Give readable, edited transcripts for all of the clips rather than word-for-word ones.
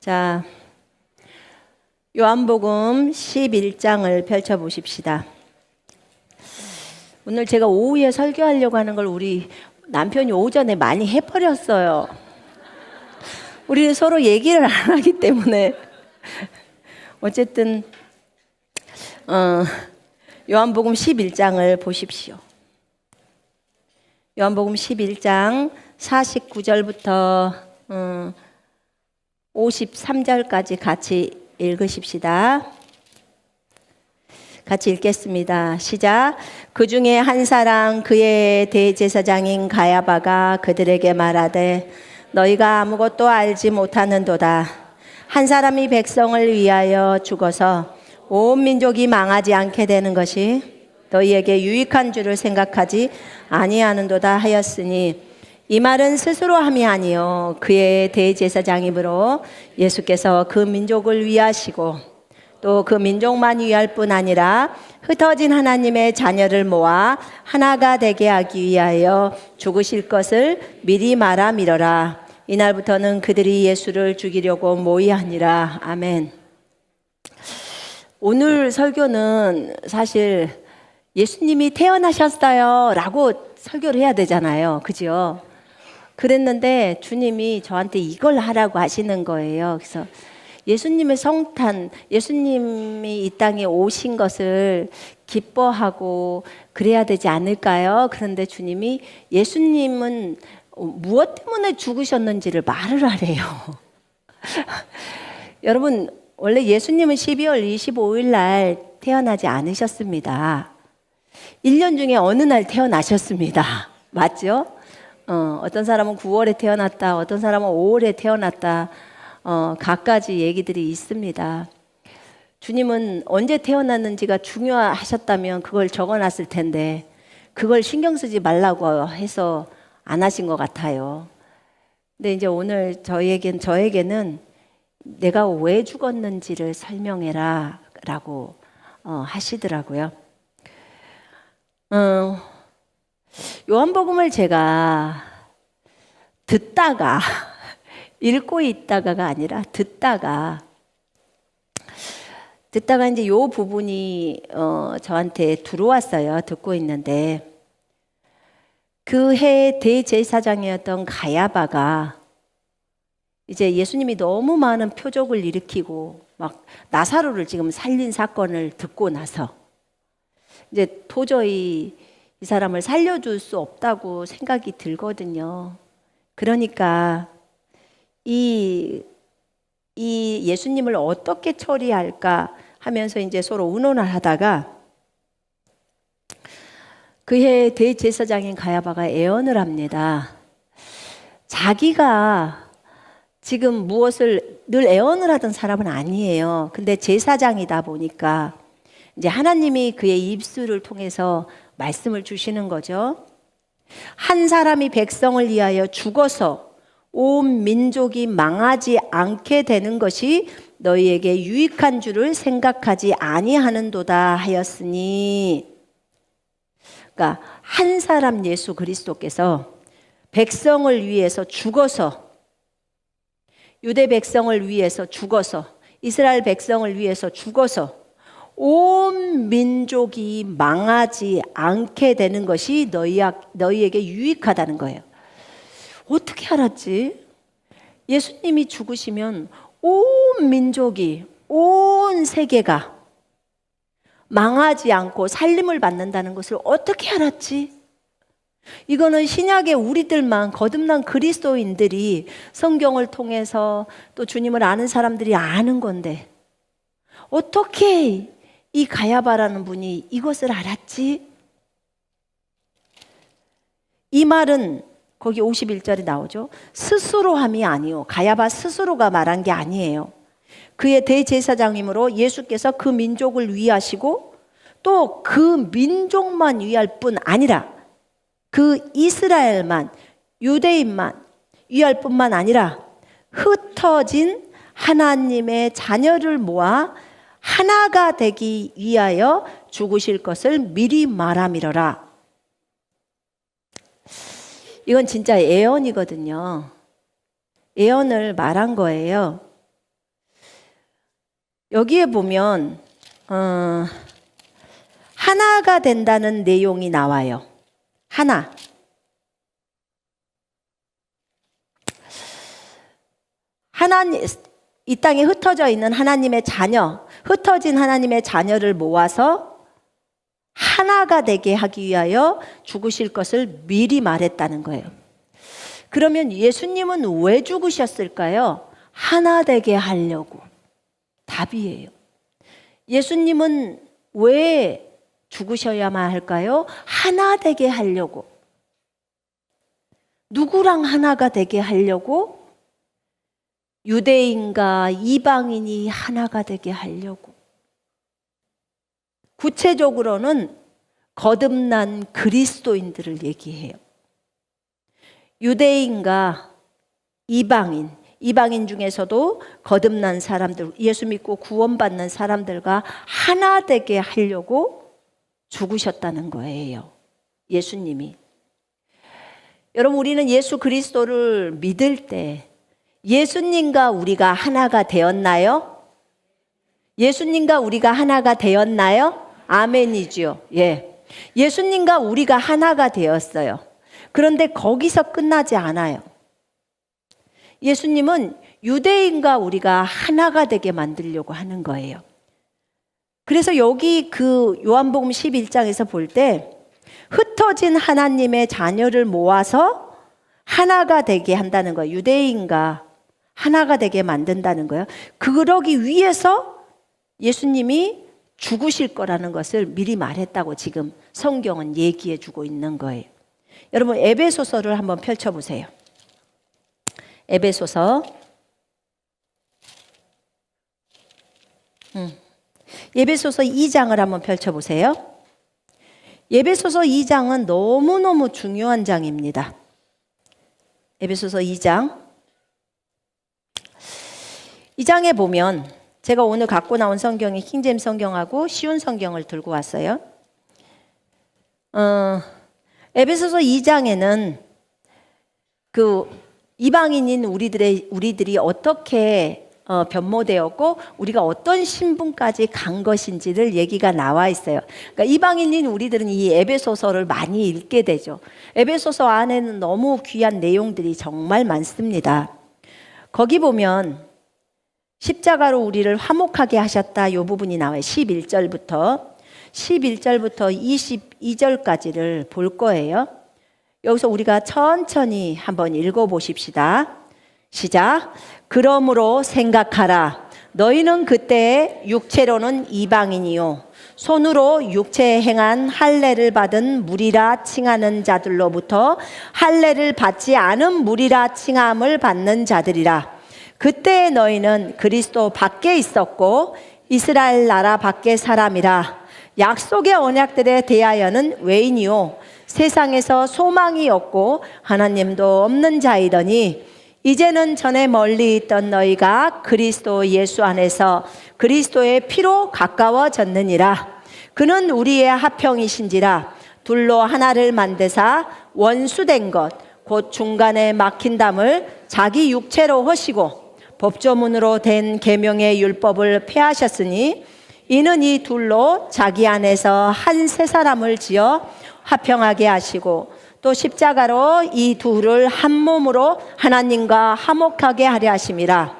자, 요한복음 11장을 펼쳐보십시다. 오늘 제가 오후에 설교하려고 하는 걸 우리 남편이 오전에 많이 해버렸어요. 우리는 서로 얘기를 안 하기 때문에. 어쨌든 요한복음 11장을 보십시오. 요한복음 11장 49절부터 53절까지 같이 읽으십시다. 같이 읽겠습니다. 시작. 그 중에 한 사람 그의 대제사장인 가야바가 그들에게 말하되 너희가 아무것도 알지 못하는도다. 한 사람이 백성을 위하여 죽어서 온 민족이 망하지 않게 되는 것이 너희에게 유익한 줄을 생각하지 아니하는도다 하였으니 이 말은 스스로 함이 아니요 그의 대제사장이므로 예수께서 그 민족을 위하시고 또 그 민족만 위할 뿐 아니라 흩어진 하나님의 자녀를 모아 하나가 되게 하기 위하여 죽으실 것을 미리 말하미러라. 이날부터는 그들이 예수를 죽이려고 모의하니라. 아멘. 오늘 설교는 사실 예수님이 태어나셨어요 라고 설교를 해야 되잖아요. 그죠? 그랬는데 주님이 저한테 이걸 하라고 하시는 거예요. 그래서 예수님의 성탄, 예수님이 이 땅에 오신 것을 기뻐하고 그래야 되지 않을까요? 그런데 주님이 예수님은 무엇 때문에 죽으셨는지를 말을 하래요. 여러분, 원래 예수님은 12월 25일 날 태어나지 않으셨습니다. 1년 중에 어느 날 태어나셨습니다. 맞죠? 어떤 사람은 9월에 태어났다, 어떤 사람은 5월에 태어났다, 갖가지 얘기들이 있습니다. 주님은 언제 태어났는지가 중요하셨다면 그걸 적어놨을 텐데 그걸 신경 쓰지 말라고 해서 안 하신 것 같아요. 근데 이제 오늘 저에게는 내가 왜 죽었는지를 설명해라 라고 하시더라고요. 요한복음을 제가 듣다가 읽고 있다가가 아니라 듣다가 이제 요 부분이 저한테 들어왔어요. 듣고 있는데 그 해 대제사장이었던 가야바가 이제 예수님이 너무 많은 표적을 일으키고 막 나사로를 지금 살린 사건을 듣고 나서 이제 도저히 이 사람을 살려줄 수 없다고 생각이 들거든요. 그러니까 이 예수님을 어떻게 처리할까 하면서 이제 서로 의논을 하다가 그해 대제사장인 가야바가 애언을 합니다. 자기가 지금 무엇을 늘 애언을 하던 사람은 아니에요. 근데 제사장이다 보니까 이제 하나님이 그의 입술을 통해서 말씀을 주시는 거죠. 한 사람이 백성을 위하여 죽어서 온 민족이 망하지 않게 되는 것이 너희에게 유익한 줄을 생각하지 아니하는도다 하였으니, 그러니까 한 사람 예수 그리스도께서 백성을 위해서 죽어서, 유대 백성을 위해서 죽어서, 이스라엘 백성을 위해서 죽어서 온 민족이 망하지 않게 되는 것이 너희에게 유익하다는 거예요. 어떻게 알았지? 예수님이 죽으시면 온 민족이, 온 세계가 망하지 않고 살림을 받는다는 것을 어떻게 알았지? 이거는 신약의 우리들만, 거듭난 그리스도인들이 성경을 통해서 또 주님을 아는 사람들이 아는 건데 어떻게 이 가야바라는 분이 이것을 알았지? 이 말은 거기 51절에 나오죠. 스스로 함이 아니요. 가야바 스스로가 말한 게 아니에요. 그의 대제사장이므로 예수께서 그 민족을 위하시고 또 그 민족만 위할 뿐 아니라 그 이스라엘만, 유대인만 위할 뿐만 아니라 흩어진 하나님의 자녀를 모아 하나가 되기 위하여 죽으실 것을 미리 말함이러라. 이건 진짜 예언이거든요. 예언을 말한 거예요. 여기에 보면 하나가 된다는 내용이 나와요. 하나. 하나님, 이 땅에 흩어져 있는 하나님의 자녀, 흩어진 하나님의 자녀를 모아서 하나가 되게 하기 위하여 죽으실 것을 미리 말했다는 거예요. 그러면 예수님은 왜 죽으셨을까요? 하나 되게 하려고. 답이에요. 예수님은 왜 죽으셔야만 할까요? 하나 되게 하려고. 누구랑 하나가 되게 하려고? 유대인과 이방인이 하나가 되게 하려고. 구체적으로는 거듭난 그리스도인들을 얘기해요. 유대인과 이방인 중에서도 거듭난 사람들, 예수 믿고 구원받는 사람들과 하나 되게 하려고 죽으셨다는 거예요. 예수님이. 여러분, 우리는 예수 그리스도를 믿을 때 예수님과 우리가 하나가 되었나요? 예수님과 우리가 하나가 되었나요? 아멘이죠. 예. 예수님과 우리가 하나가 되었어요. 그런데 거기서 끝나지 않아요. 예수님은 유대인과 우리가 하나가 되게 만들려고 하는 거예요. 그래서 여기 그 요한복음 11장에서 볼 때 흩어진 하나님의 자녀를 모아서 하나가 되게 한다는 거예요. 유대인과 하나가 되게 만든다는 거예요. 그러기 위해서 예수님이 죽으실 거라는 것을 미리 말했다고 지금 성경은 얘기해 주고 있는 거예요. 여러분, 에베소서를 한번 펼쳐보세요. 에베소서. 에베소서 2장을 한번 펼쳐보세요. 에베소서 2장은 너무너무 중요한 장입니다. 에베소서 2장. 이 장에 보면 제가 오늘 갖고 나온 성경이 킹제임스 성경하고 쉬운 성경을 들고 왔어요. 에베소서 2장에는 그 이방인인 우리들이 어떻게 변모되었고 우리가 어떤 신분까지 간 것인지를 얘기가 나와 있어요. 그러니까 이방인인 우리들은 이 에베소서를 많이 읽게 되죠. 에베소서 안에는 너무 귀한 내용들이 정말 많습니다. 거기 보면 십자가로 우리를 화목하게 하셨다 이 부분이 나와요. 11절부터 22절까지를 볼 거예요. 여기서 우리가 천천히 한번 읽어보십시다. 시작. 그러므로 생각하라. 너희는 그때 육체로는 이방인이요 손으로 육체에 행한 할례를 받은 무리라 칭하는 자들로부터 할례를 받지 않은 무리라 칭함을 받는 자들이라. 그때 너희는 그리스도 밖에 있었고 이스라엘 나라 밖의 사람이라. 약속의 언약들에 대하여는 외인이요 세상에서 소망이 없고 하나님도 없는 자이더니 이제는 전에 멀리 있던 너희가 그리스도 예수 안에서 그리스도의 피로 가까워졌느니라. 그는 우리의 화평이신지라. 둘로 하나를 만드사 원수된 것 곧 중간에 막힌 담을 자기 육체로 하시고 법조문으로 된 계명의 율법을 폐하셨으니 이는 이 둘로 자기 안에서 한 세 사람을 지어 화평하게 하시고 또 십자가로 이 둘을 한 몸으로 하나님과 화목하게 하려 하심이라.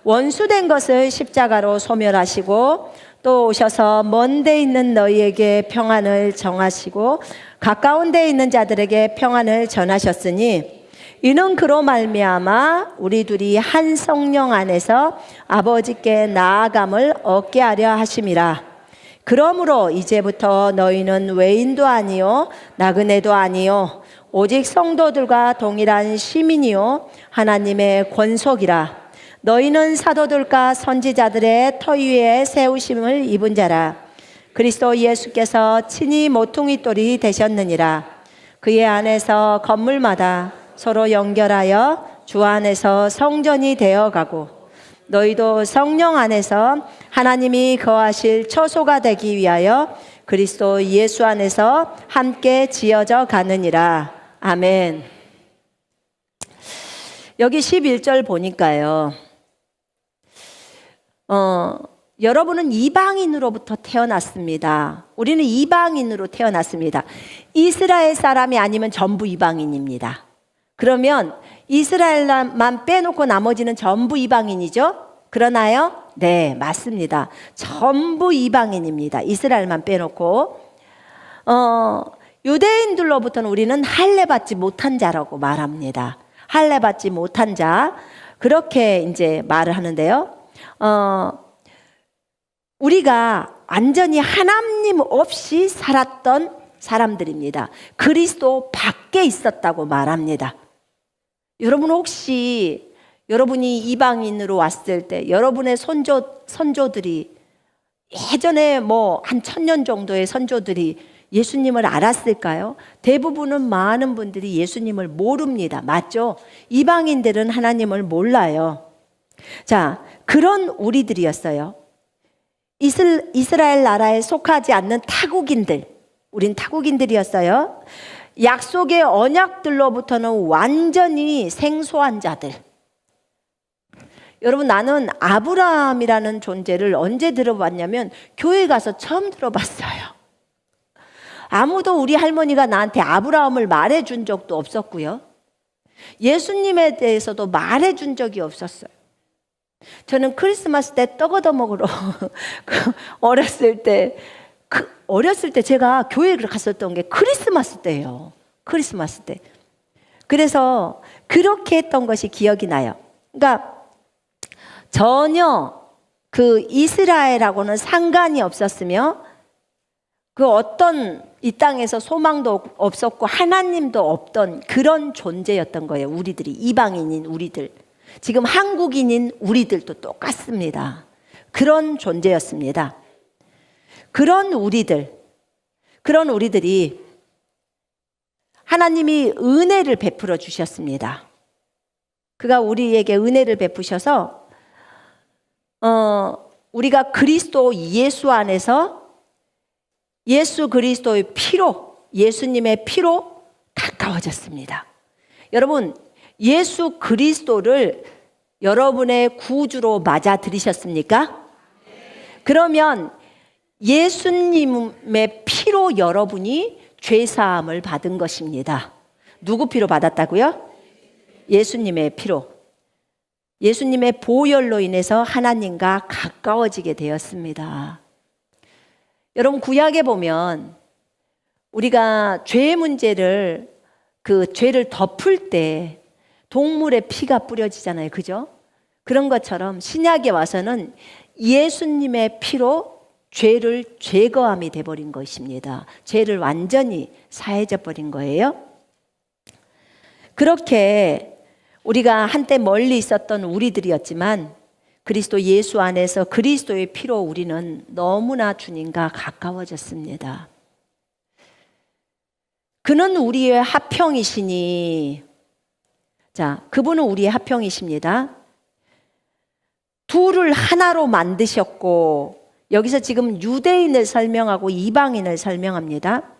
원수된 것을 십자가로 소멸하시고 또 오셔서 먼 데 있는 너희에게 평안을 정하시고 가까운 데 있는 자들에게 평안을 전하셨으니 이는 그로 말미암아 우리 둘이 한 성령 안에서 아버지께 나아감을 얻게 하려 하심이라. 그러므로 이제부터 너희는 외인도 아니요 나그네도 아니요 오직 성도들과 동일한 시민이요 하나님의 권속이라. 너희는 사도들과 선지자들의 터 위에 세우심을 입은 자라. 그리스도 예수께서 친히 모퉁이 돌이 되셨느니라. 그의 안에서 건물마다 서로 연결하여 주 안에서 성전이 되어가고 너희도 성령 안에서 하나님이 거하실 처소가 되기 위하여 그리스도 예수 안에서 함께 지어져 가느니라. 아멘. 여기 11절 보니까요. 여러분은 이방인으로부터 태어났습니다. 우리는 이방인으로 태어났습니다. 이스라엘 사람이 아니면 전부 이방인입니다. 그러면 이스라엘만 빼놓고 나머지는 전부 이방인이죠? 그러나요? 네, 맞습니다. 전부 이방인입니다. 이스라엘만 빼놓고. 유대인들로부터는 우리는 할례받지 못한 자라고 말합니다. 할례받지 못한 자. 그렇게 이제 말을 하는데요. 우리가 완전히 하나님 없이 살았던 사람들입니다. 그리스도 밖에 있었다고 말합니다. 여러분 혹시 여러분이 이방인으로 왔을 때 여러분의 선조들이 예전에 뭐 한 1000년 정도의 선조들이 예수님을 알았을까요? 대부분은 많은 분들이 예수님을 모릅니다. 맞죠? 이방인들은 하나님을 몰라요. 자, 그런 우리들이었어요. 이스라엘 나라에 속하지 않는 타국인들, 우린 타국인들이었어요. 약속의 언약들로부터는 완전히 생소한 자들. 여러분, 나는 아브라함이라는 존재를 언제 들어봤냐면 교회 가서 처음 들어봤어요. 아무도 우리 할머니가 나한테 아브라함을 말해준 적도 없었고요. 예수님에 대해서도 말해준 적이 없었어요. 저는 크리스마스 때 떡 얻어 먹으러 어렸을 때 제가 교회를 갔었던 게 크리스마스 때예요. 크리스마스 때. 그래서 그렇게 했던 것이 기억이 나요. 그러니까 전혀 그 이스라엘하고는 상관이 없었으며 그 어떤 이 땅에서 소망도 없었고 하나님도 없던 그런 존재였던 거예요. 우리들이, 이방인인 우리들. 지금 한국인인 우리들도 똑같습니다. 그런 존재였습니다. 그런 우리들이 하나님이 은혜를 베풀어 주셨습니다. 그가 우리에게 은혜를 베푸셔서 우리가 그리스도 예수 안에서 예수 그리스도의 피로, 예수님의 피로 가까워졌습니다. 여러분, 예수 그리스도를 여러분의 구주로 맞아들이셨습니까? 그러면 예수님의 피로 여러분이 죄사함을 받은 것입니다. 누구 피로 받았다고요? 예수님의 피로. 예수님의 보혈로 인해서 하나님과 가까워지게 되었습니다. 여러분, 구약에 보면 우리가 죄의 문제를, 그 죄를 덮을 때 동물의 피가 뿌려지잖아요. 그죠? 그런 것처럼 신약에 와서는 예수님의 피로 죄를 제거함이 돼버린 것입니다. 죄를 완전히 사해져 버린 거예요. 그렇게 우리가 한때 멀리 있었던 우리들이었지만 그리스도 예수 안에서 그리스도의 피로 우리는 너무나 주님과 가까워졌습니다. 그는 우리의 화평이시니, 자, 그분은 우리의 화평이십니다. 둘을 하나로 만드셨고, 여기서 지금 유대인을 설명하고 이방인을 설명합니다.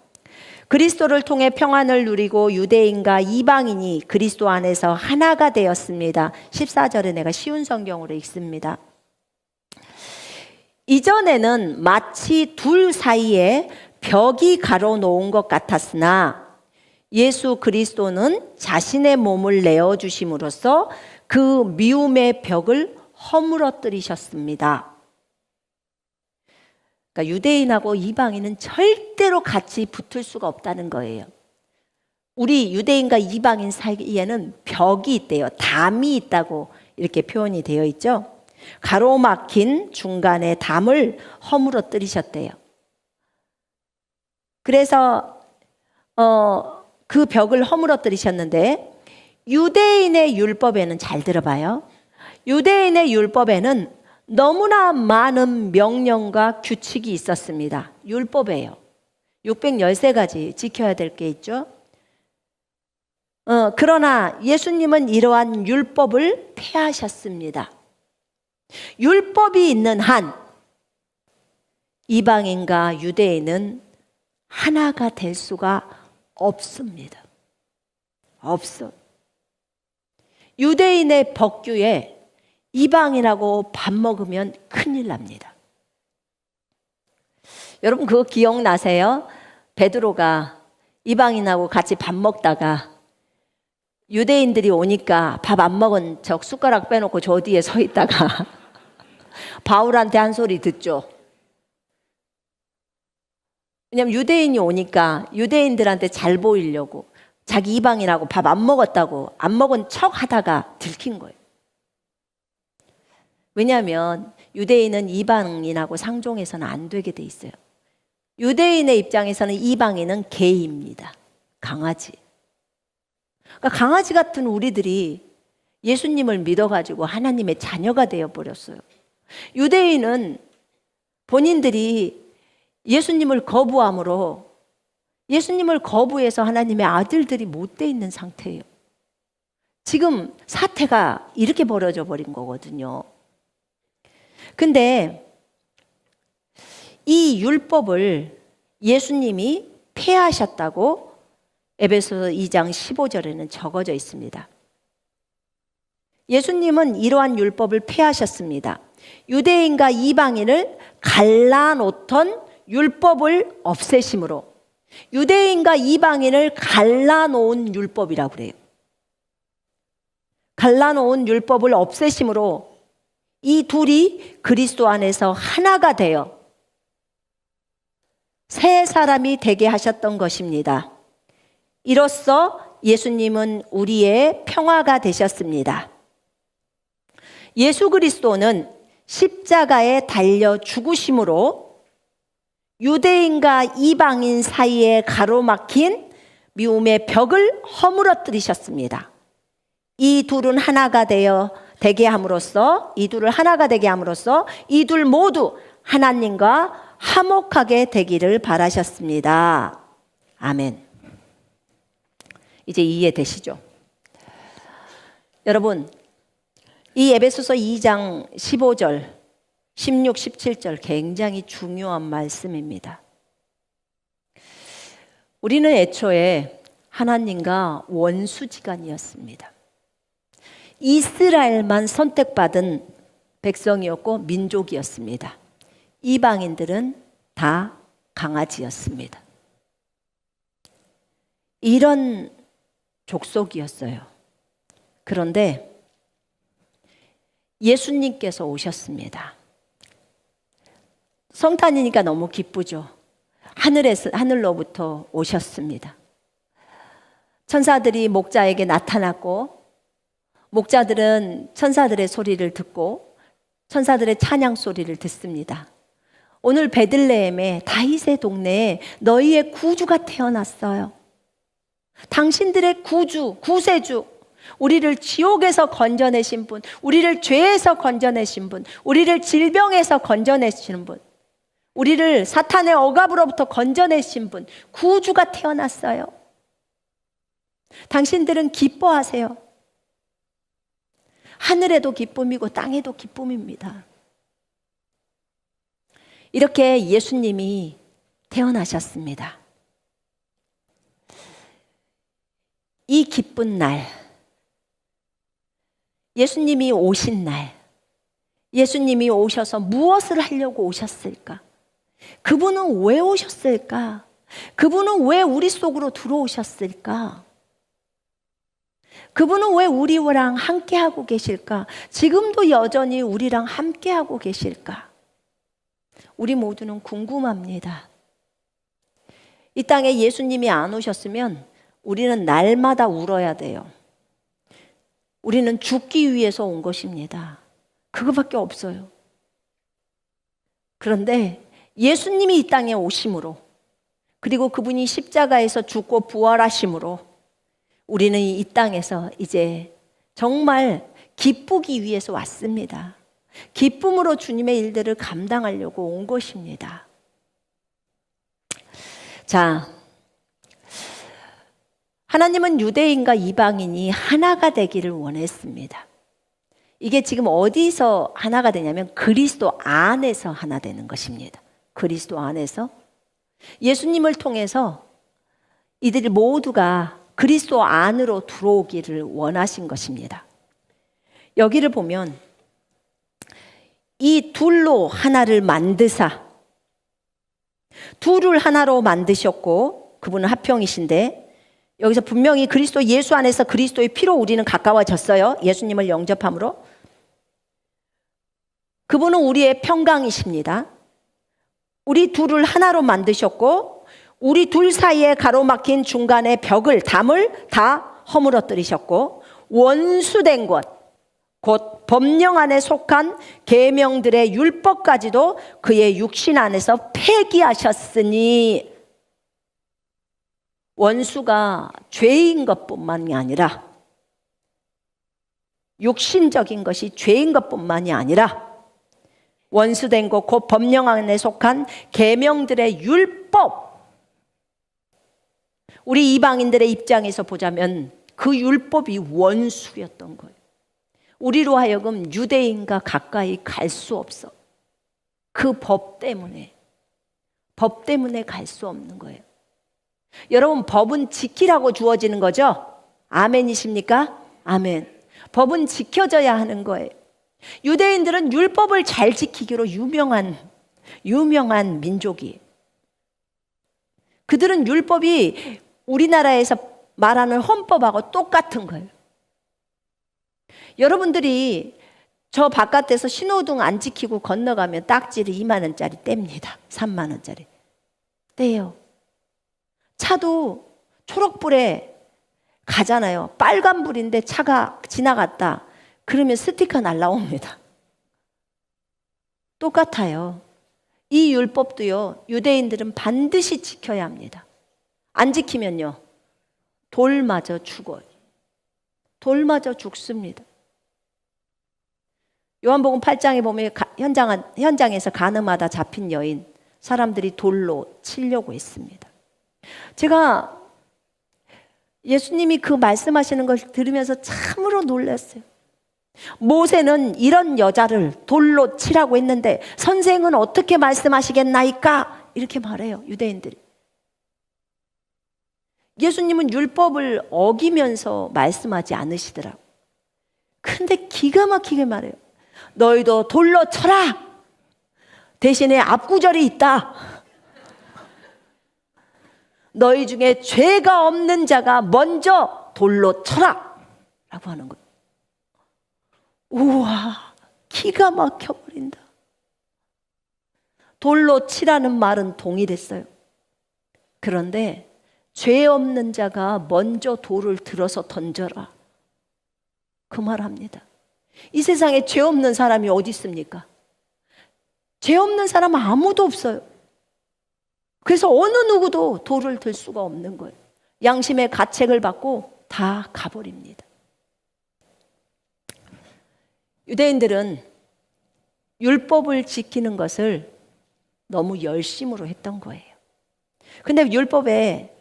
그리스도를 통해 평안을 누리고 유대인과 이방인이 그리스도 안에서 하나가 되었습니다. 14절에 내가 쉬운 성경으로 읽습니다. 이전에는 마치 둘 사이에 벽이 가로놓은 것 같았으나 예수 그리스도는 자신의 몸을 내어주심으로써 그 미움의 벽을 허물어뜨리셨습니다. 그러니까 유대인하고 이방인은 절대로 같이 붙을 수가 없다는 거예요. 우리 유대인과 이방인 사이에는 벽이 있대요. 담이 있다고 이렇게 표현이 되어 있죠. 가로막힌 중간에 담을 허물어뜨리셨대요. 그래서 그 벽을 허물어뜨리셨는데 유대인의 율법에는, 잘 들어봐요, 유대인의 율법에는 너무나 많은 명령과 규칙이 있었습니다. 율법이에요. 613가지 지켜야 될 게 있죠. 그러나 예수님은 이러한 율법을 폐하셨습니다. 율법이 있는 한 이방인과 유대인은 하나가 될 수가 없습니다. 없어. 유대인의 법규에 이방이라고 밥 먹으면 큰일 납니다. 여러분 그거 기억나세요? 베드로가 이방인하고 같이 밥 먹다가 유대인들이 오니까 밥 안 먹은 척 숟가락 빼놓고 저 뒤에 서 있다가 바울한테 한 소리 듣죠. 왜냐면 유대인이 오니까 유대인들한테 잘 보이려고 자기 이방인하고 밥 안 먹었다고 안 먹은 척 하다가 들킨 거예요. 왜냐하면 유대인은 이방인하고 상종해서는 안 되게 돼 있어요. 유대인의 입장에서는 이방인은 개입니다. 강아지. 그러니까 강아지 같은 우리들이 예수님을 믿어가지고 하나님의 자녀가 되어버렸어요. 유대인은 본인들이 예수님을 거부함으로 예수님을 거부해서 하나님의 아들들이 못 돼 있는 상태예요. 지금 사태가 이렇게 벌어져 버린 거거든요. 근데 이 율법을 예수님이 폐하셨다고 에베소서 2장 15절에는 적어져 있습니다. 예수님은 이러한 율법을 폐하셨습니다. 유대인과 이방인을 갈라놓던 율법을 없애심으로 유대인과 이방인을 갈라놓은 율법이라고 그래요. 갈라놓은 율법을 없애심으로 이 둘이 그리스도 안에서 하나가 되어 새 사람이 되게 하셨던 것입니다. 이로써 예수님은 우리의 평화가 되셨습니다. 예수 그리스도는 십자가에 달려 죽으심으로 유대인과 이방인 사이에 가로막힌 미움의 벽을 허물어뜨리셨습니다. 이 둘은 하나가 되게 함으로써 이 둘 모두 하나님과 화목하게 되기를 바라셨습니다. 아멘. 이제 이해되시죠? 여러분, 이 에베소서 2장 15절, 16, 17절 굉장히 중요한 말씀입니다. 우리는 애초에 하나님과 원수지간이었습니다. 이스라엘만 선택받은 백성이었고 민족이었습니다. 이방인들은 다 강아지였습니다. 이런 족속이었어요. 그런데 예수님께서 오셨습니다. 성탄이니까 너무 기쁘죠. 하늘로부터 오셨습니다. 천사들이 목자에게 나타났고 목자들은 천사들의 소리를 듣고 천사들의 찬양 소리를 듣습니다. 오늘 베들레헴의 다윗의 동네에 너희의 구주가 태어났어요. 당신들의 구세주, 우리를 지옥에서 건져내신 분, 우리를 죄에서 건져내신 분, 우리를 질병에서 건져내시는 분, 우리를 사탄의 억압으로부터 건져내신 분, 구주가 태어났어요. 당신들은 기뻐하세요. 하늘에도 기쁨이고 땅에도 기쁨입니다. 이렇게 예수님이 태어나셨습니다. 이 기쁜 날, 예수님이 오신 날, 예수님이 오셔서 무엇을 하려고 오셨을까? 그분은 왜 오셨을까? 그분은 왜 우리 속으로 들어오셨을까? 그분은 왜 우리랑 함께하고 계실까? 지금도 여전히 우리랑 함께하고 계실까? 우리 모두는 궁금합니다. 이 땅에 예수님이 안 오셨으면 우리는 날마다 울어야 돼요. 우리는 죽기 위해서 온 것입니다. 그거밖에 없어요. 그런데 예수님이 이 땅에 오심으로, 그리고 그분이 십자가에서 죽고 부활하심으로 우리는 이 땅에서 이제 정말 기쁘기 위해서 왔습니다. 기쁨으로 주님의 일들을 감당하려고 온 것입니다. 자, 하나님은 유대인과 이방인이 하나가 되기를 원했습니다. 이게 지금 어디서 하나가 되냐면 그리스도 안에서 하나 되는 것입니다. 그리스도 안에서 예수님을 통해서 이들이 모두가 그리스도 안으로 들어오기를 원하신 것입니다. 여기를 보면 이 둘로 하나를 만드사 둘을 하나로 만드셨고, 그분은 화평이신데, 여기서 분명히 그리스도 예수 안에서 그리스도의 피로 우리는 가까워졌어요. 예수님을 영접함으로. 그분은 우리의 평강이십니다. 우리 둘을 하나로 만드셨고, 우리 둘 사이에 가로막힌 중간의 벽을, 담을 다 허물어뜨리셨고, 원수된 것, 곧 법령 안에 속한 계명들의 율법까지도 그의 육신 안에서 폐기하셨으니, 원수가 죄인 것뿐만이 아니라, 육신적인 것이 죄인 것뿐만이 아니라, 원수된 것, 곧 법령 안에 속한 계명들의 율법, 우리 이방인들의 입장에서 보자면 그 율법이 원수였던 거예요. 우리로 하여금 유대인과 가까이 갈 수 없어. 그 법 때문에 갈 수 없는 거예요. 여러분, 법은 지키라고 주어지는 거죠? 아멘이십니까? 아멘. 법은 지켜져야 하는 거예요. 유대인들은 율법을 잘 지키기로 유명한 민족이에요. 그들은 율법이 우리나라에서 말하는 헌법하고 똑같은 거예요. 여러분들이 저 바깥에서 신호등 안 지키고 건너가면 딱지를 2만 원짜리 뗍니다. 3만 원짜리 떼요. 차도 초록불에 가잖아요. 빨간불인데 차가 지나갔다 그러면 스티커 날라옵니다. 똑같아요. 이 율법도요, 유대인들은 반드시 지켜야 합니다. 안 지키면요, 돌 맞아 죽어요. 돌 맞아 죽습니다. 요한복음 8장에 보면 현장에서 가늠하다 잡힌 여인, 사람들이 돌로 치려고 했습니다. 제가 예수님이 그 말씀하시는 걸 들으면서 참으로 놀랐어요. 모세는 이런 여자를 돌로 치라고 했는데 선생은 어떻게 말씀하시겠나이까? 이렇게 말해요, 유대인들이. 예수님은 율법을 어기면서 말씀하지 않으시더라고요. 근데 기가 막히게 말해요. 너희도 돌로 쳐라. 대신에 앞구절이 있다. 너희 중에 죄가 없는 자가 먼저 돌로 쳐라 라고 하는 거예요. 우와, 기가 막혀버린다. 돌로 치라는 말은 동일했어요. 그런데 죄 없는 자가 먼저 돌을 들어서 던져라, 그 말합니다. 이 세상에 죄 없는 사람이 어디 있습니까? 죄 없는 사람은 아무도 없어요. 그래서 어느 누구도 돌을 들 수가 없는 거예요. 양심의 가책을 받고 다 가버립니다. 유대인들은 율법을 지키는 것을 너무 열심으로 했던 거예요. 근데 율법에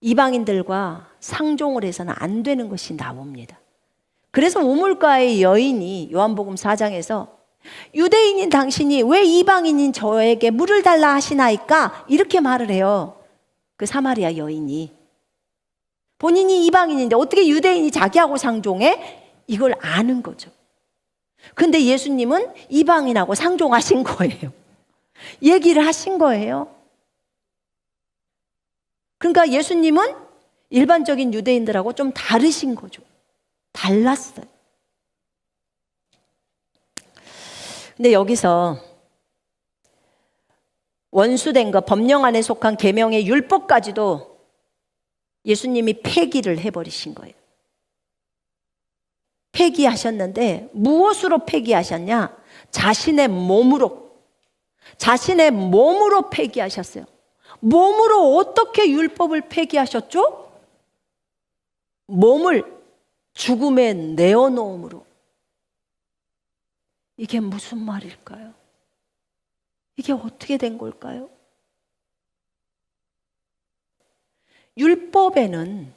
이방인들과 상종을 해서는 안 되는 것이 나옵니다. 그래서 우물가의 여인이 요한복음 4장에서 유대인인 당신이 왜 이방인인 저에게 물을 달라 하시나이까? 이렇게 말을 해요. 그 사마리아 여인이. 본인이 이방인인데 어떻게 유대인이 자기하고 상종해? 이걸 아는 거죠. 근데 예수님은 이방인하고 상종하신 거예요. 얘기를 하신 거예요. 그러니까 예수님은 일반적인 유대인들하고 좀 다르신 거죠. 달랐어요. 근데 여기서 원수된 것, 법령 안에 속한 계명의 율법까지도 예수님이 폐기를 해버리신 거예요. 폐기하셨는데 무엇으로 폐기하셨냐? 자신의 몸으로 폐기하셨어요. 몸으로 어떻게 율법을 폐기하셨죠? 몸을 죽음에 내어놓음으로. 이게 무슨 말일까요? 이게 어떻게 된 걸까요? 율법은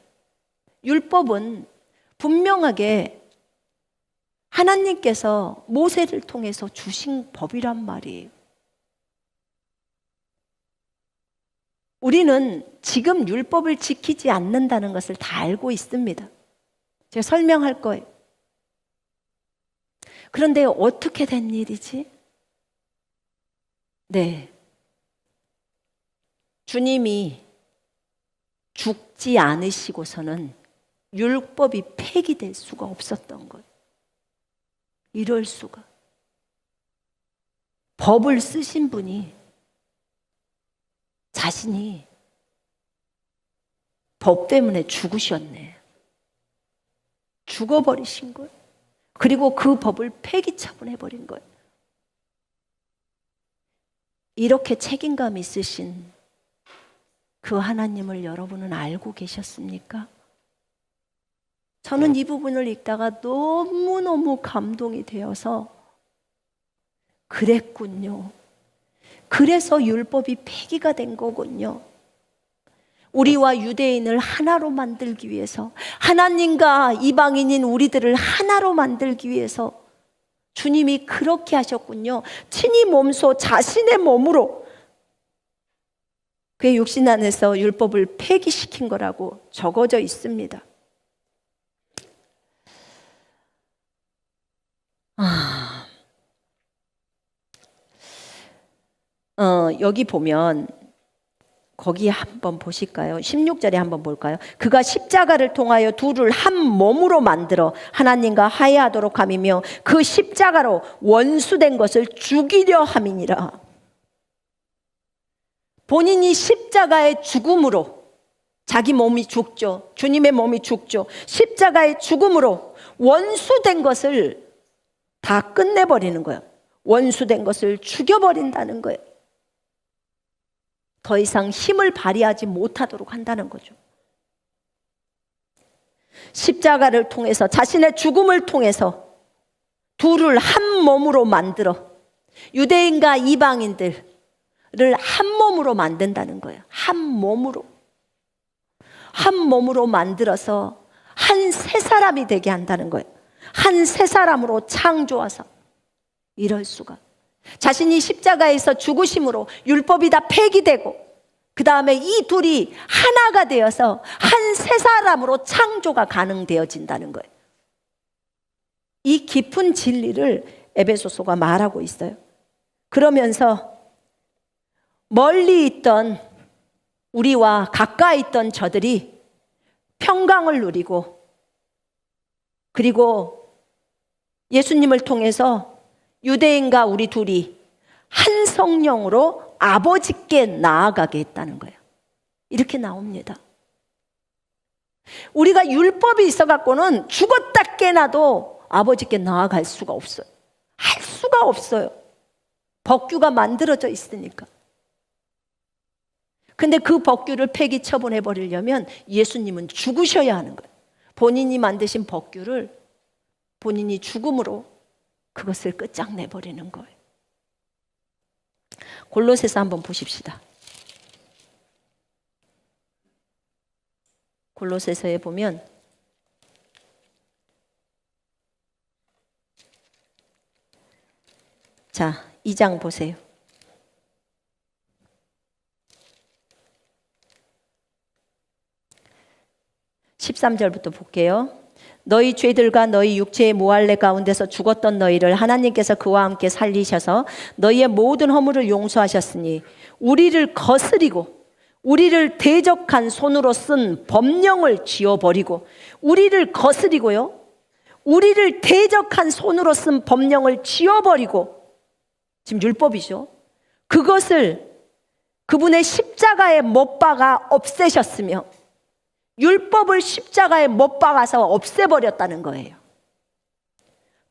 분명하게 하나님께서 모세를 통해서 주신 법이란 말이에요. 우리는 지금 율법을 지키지 않는다는 것을 다 알고 있습니다. 제가 설명할 거예요. 그런데 어떻게 된 일이지? 네. 주님이 죽지 않으시고서는 율법이 폐기될 수가 없었던 거예요. 이럴 수가. 법을 쓰신 분이 자신이 법 때문에 죽으셨네. 죽어버리신 거예요. 그리고 그 법을 폐기 처분해버린 거예요. 이렇게 책임감 있으신 그 하나님을 여러분은 알고 계셨습니까? 저는 이 부분을 읽다가 너무너무 감동이 되어서 그랬군요. 그래서 율법이 폐기가 된 거군요. 우리와 유대인을 하나로 만들기 위해서, 하나님과 이방인인 우리들을 하나로 만들기 위해서 주님이 그렇게 하셨군요. 친히 몸소 자신의 몸으로 그의 육신 안에서 율법을 폐기시킨 거라고 적어져 있습니다. 여기 보면 거기 한번 보실까요? 16절에 한번 볼까요? 그가 십자가를 통하여 둘을 한 몸으로 만들어 하나님과 화해하도록 함이며 그 십자가로 원수된 것을 죽이려 함이니라. 본인이 십자가의 죽음으로, 자기 몸이 죽죠. 주님의 몸이 죽죠. 십자가의 죽음으로 원수된 것을 다 끝내버리는 거예요. 원수된 것을 죽여버린다는 거예요. 더 이상 힘을 발휘하지 못하도록 한다는 거죠. 십자가를 통해서, 자신의 죽음을 통해서 둘을 한 몸으로 만들어 유대인과 이방인들을 한 몸으로 만든다는 거예요. 한 몸으로 만들어서 한 새 사람이 되게 한다는 거예요. 한 새 사람으로 창조하사. 이럴 수가. 자신이 십자가에서 죽으심으로 율법이 다 폐기되고 그 다음에 이 둘이 하나가 되어서 한 새 사람으로 창조가 가능되어진다는 거예요. 이 깊은 진리를 에베소서가 말하고 있어요. 그러면서 멀리 있던 우리와 가까이 있던 저들이 평강을 누리고, 그리고 예수님을 통해서 유대인과 우리 둘이 한 성령으로 아버지께 나아가게 했다는 거예요. 이렇게 나옵니다. 우리가 율법이 있어갖고는 죽었다 깨나도 아버지께 나아갈 수가 없어요. 할 수가 없어요. 법규가 만들어져 있으니까. 근데 그 법규를 폐기 처분해 버리려면 예수님은 죽으셔야 하는 거예요. 본인이 만드신 법규를 본인이 죽음으로 그것을 끝장내 버리는 거예요. 골로새서 한번 보십시다. 골로새서에 보면 자, 2장 보세요. 13절부터 볼게요. 너희 죄들과 너희 육체의 모할례 가운데서 죽었던 너희를 하나님께서 그와 함께 살리셔서 너희의 모든 허물을 용서하셨으니 우리를 거스리고 우리를 대적한 손으로 쓴 법령을 지워버리고, 우리를 거스리고요, 우리를 대적한 손으로 쓴 법령을 지워버리고, 지금 율법이죠. 그것을 그분의 십자가에 못 박아 없애셨으며 율법을 십자가에 못 박아서 없애버렸다는 거예요.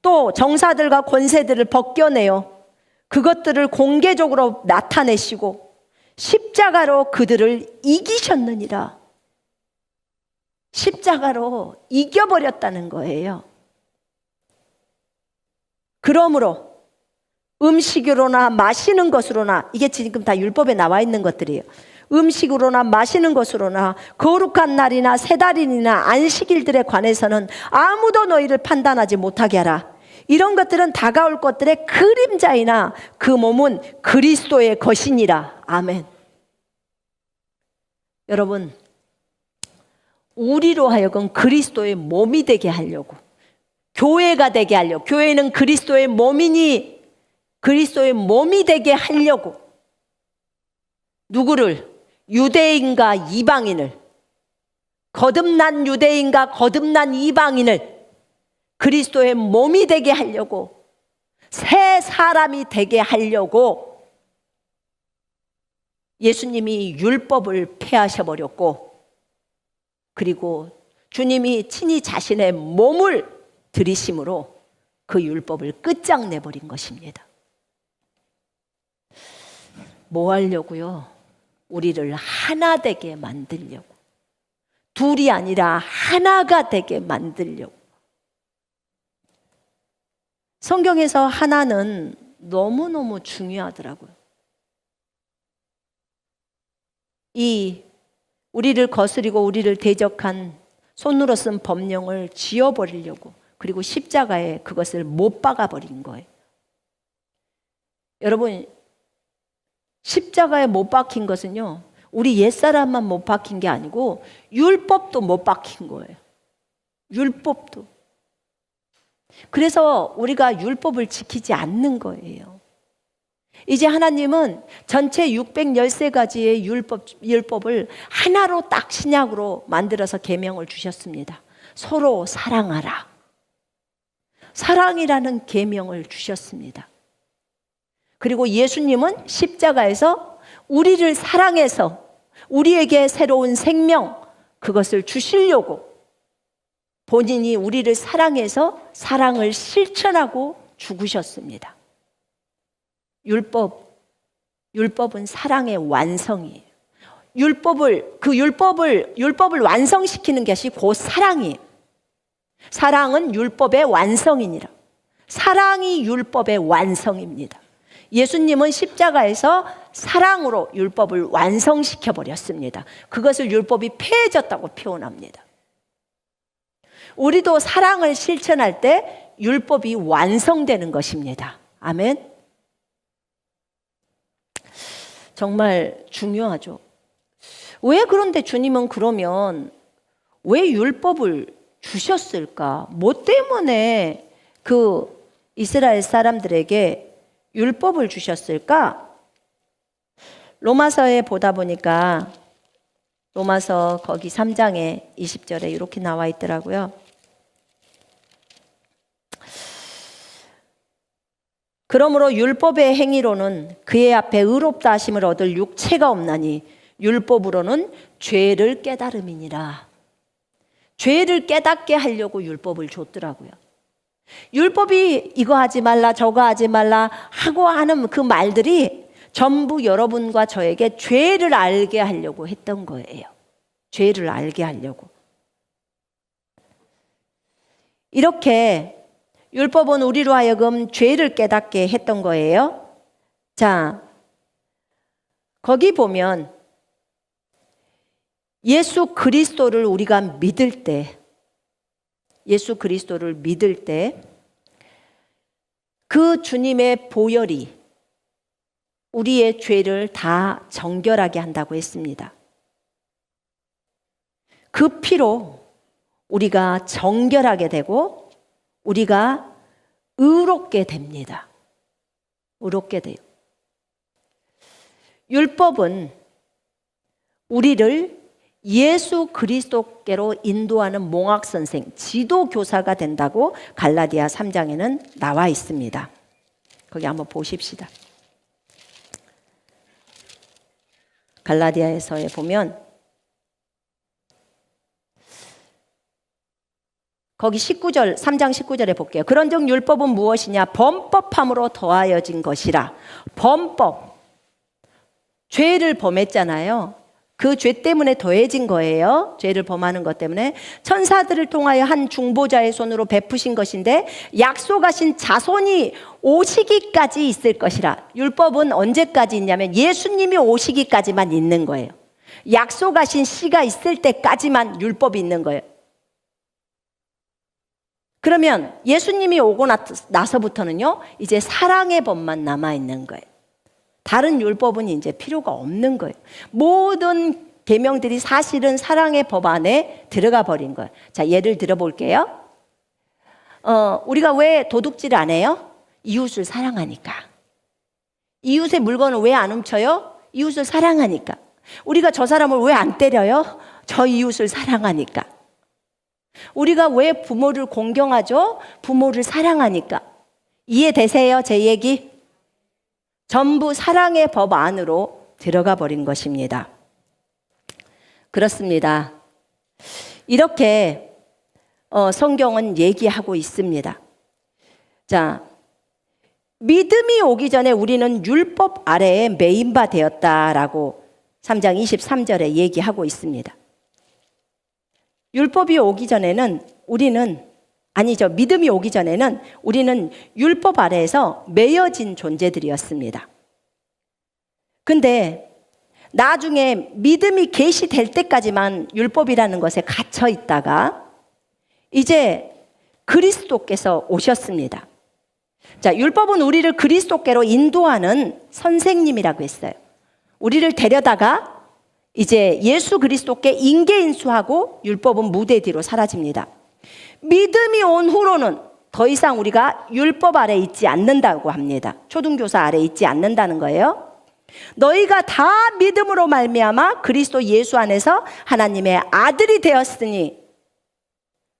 또 정사들과 권세들을 벗겨내어 그것들을 공개적으로 나타내시고 십자가로 그들을 이기셨느니라. 십자가로 이겨버렸다는 거예요. 그러므로 음식으로나 마시는 것으로나, 이게 지금 다 율법에 나와 있는 것들이에요. 음식으로나 마시는 것으로나 거룩한 날이나 새 달이나 안식일들에 관해서는 아무도 너희를 판단하지 못하게 하라. 이런 것들은 다가올 것들의 그림자이나 그 몸은 그리스도의 것이니라. 아멘. 여러분, 우리로 하여금 그리스도의 몸이 되게 하려고, 교회가 되게 하려고, 교회는 그리스도의 몸이니 그리스도의 몸이 되게 하려고 누구를? 유대인과 이방인을, 거듭난 유대인과 거듭난 이방인을 그리스도의 몸이 되게 하려고, 새 사람이 되게 하려고 예수님이 율법을 폐하셔버렸고, 그리고 주님이 친히 자신의 몸을 들이심으로 그 율법을 끝장내버린 것입니다. 뭐 하려고요? 우리를 하나 되게 만들려고. 둘이 아니라 하나가 되게 만들려고. 성경에서 하나는 너무너무 중요하더라고요. 이 우리를 거스리고 우리를 대적한 손으로 쓴 법령을 지워버리려고, 그리고 십자가에 그것을 못 박아버린 거예요. 여러분, 십자가에 못 박힌 것은요, 우리 옛사람만 못 박힌 게 아니고 율법도 못 박힌 거예요. 율법도. 그래서 우리가 율법을 지키지 않는 거예요. 이제 하나님은 전체 613가지의 율법을 하나로 딱 신약으로 만들어서 계명을 주셨습니다. 서로 사랑하라. 사랑이라는 계명을 주셨습니다. 그리고 예수님은 십자가에서 우리를 사랑해서 우리에게 새로운 생명, 그것을 주시려고 본인이 우리를 사랑해서 사랑을 실천하고 죽으셨습니다. 율법은 사랑의 완성이에요. 율법을 완성시키는 것이 곧 사랑이에요. 사랑은 율법의 완성이니라. 사랑이 율법의 완성입니다. 예수님은 십자가에서 사랑으로 율법을 완성시켜 버렸습니다. 그것을 율법이 폐해졌다고 표현합니다. 우리도 사랑을 실천할 때 율법이 완성되는 것입니다. 아멘. 정말 중요하죠. 왜 그런데 주님은 그러면 왜 율법을 주셨을까? 뭐 때문에 그 이스라엘 사람들에게 율법을 주셨을까? 로마서에 보다 보니까 로마서 거기 3장에 20절에 이렇게 나와 있더라고요. 그러므로 율법의 행위로는 그의 앞에 의롭다 하심을 얻을 육체가 없나니 율법으로는 죄를 깨달음이니라. 죄를 깨닫게 하려고 율법을 줬더라고요. 율법이 이거 하지 말라 저거 하지 말라 하고 하는 그 말들이 전부 여러분과 저에게 죄를 알게 하려고 했던 거예요. 죄를 알게 하려고. 이렇게 율법은 우리로 하여금 죄를 깨닫게 했던 거예요. 자, 거기 보면 예수 그리스도를 우리가 믿을 때, 예수 그리스도를 믿을 때 그 주님의 보혈이 우리의 죄를 다 정결하게 한다고 했습니다. 그 피로 우리가 정결하게 되고 우리가 의롭게 됩니다. 의롭게 돼요. 율법은 우리를 예수 그리스도께로 인도하는 몽학선생, 지도교사가 된다고 갈라디아 3장에는 나와 있습니다. 거기 한번 보십시다. 갈라디아에서에 보면 거기 19절, 3장 19절에 볼게요. 그런즉 율법은 무엇이냐? 범법함으로 더하여진 것이라. 범법. 죄를 범했잖아요. 그 죄 때문에 더해진 거예요. 죄를 범하는 것 때문에. 천사들을 통하여 한 중보자의 손으로 베푸신 것인데 약속하신 자손이 오시기까지 있을 것이라. 율법은 언제까지 있냐면 예수님이 오시기까지만 있는 거예요. 약속하신 시가 있을 때까지만 율법이 있는 거예요. 그러면 예수님이 오고 나서부터는요, 이제 사랑의 법만 남아있는 거예요. 다른 율법은 이제 필요가 없는 거예요. 모든 계명들이 사실은 사랑의 법 안에 들어가 버린 거예요. 자, 예를 들어 볼게요. 우리가 왜 도둑질 안 해요? 이웃을 사랑하니까. 이웃의 물건을 왜 안 훔쳐요? 이웃을 사랑하니까. 우리가 저 사람을 왜 안 때려요? 저 이웃을 사랑하니까. 우리가 왜 부모를 공경하죠? 부모를 사랑하니까. 이해되세요? 제 얘기? 전부 사랑의 법 안으로 들어가 버린 것입니다. 그렇습니다. 이렇게 성경은 얘기하고 있습니다. 자, 믿음이 오기 전에 우리는 율법 아래에 매인바 되었다라고 3장 23절에 얘기하고 있습니다. 율법이 오기 전에는 믿음이 오기 전에는 우리는 율법 아래에서 매여진 존재들이었습니다. 근데 나중에 믿음이 계시될 때까지만 율법이라는 것에 갇혀 있다가 이제 그리스도께서 오셨습니다. 자, 율법은 우리를 그리스도께로 인도하는 선생님이라고 했어요. 우리를 데려다가 이제 예수 그리스도께 인계인수하고 율법은 무대 뒤로 사라집니다. 믿음이 온 후로는 더 이상 우리가 율법 아래 있지 않는다고 합니다. 초등교사 아래 있지 않는다는 거예요. 너희가 다 믿음으로 말미암아 그리스도 예수 안에서 하나님의 아들이 되었으니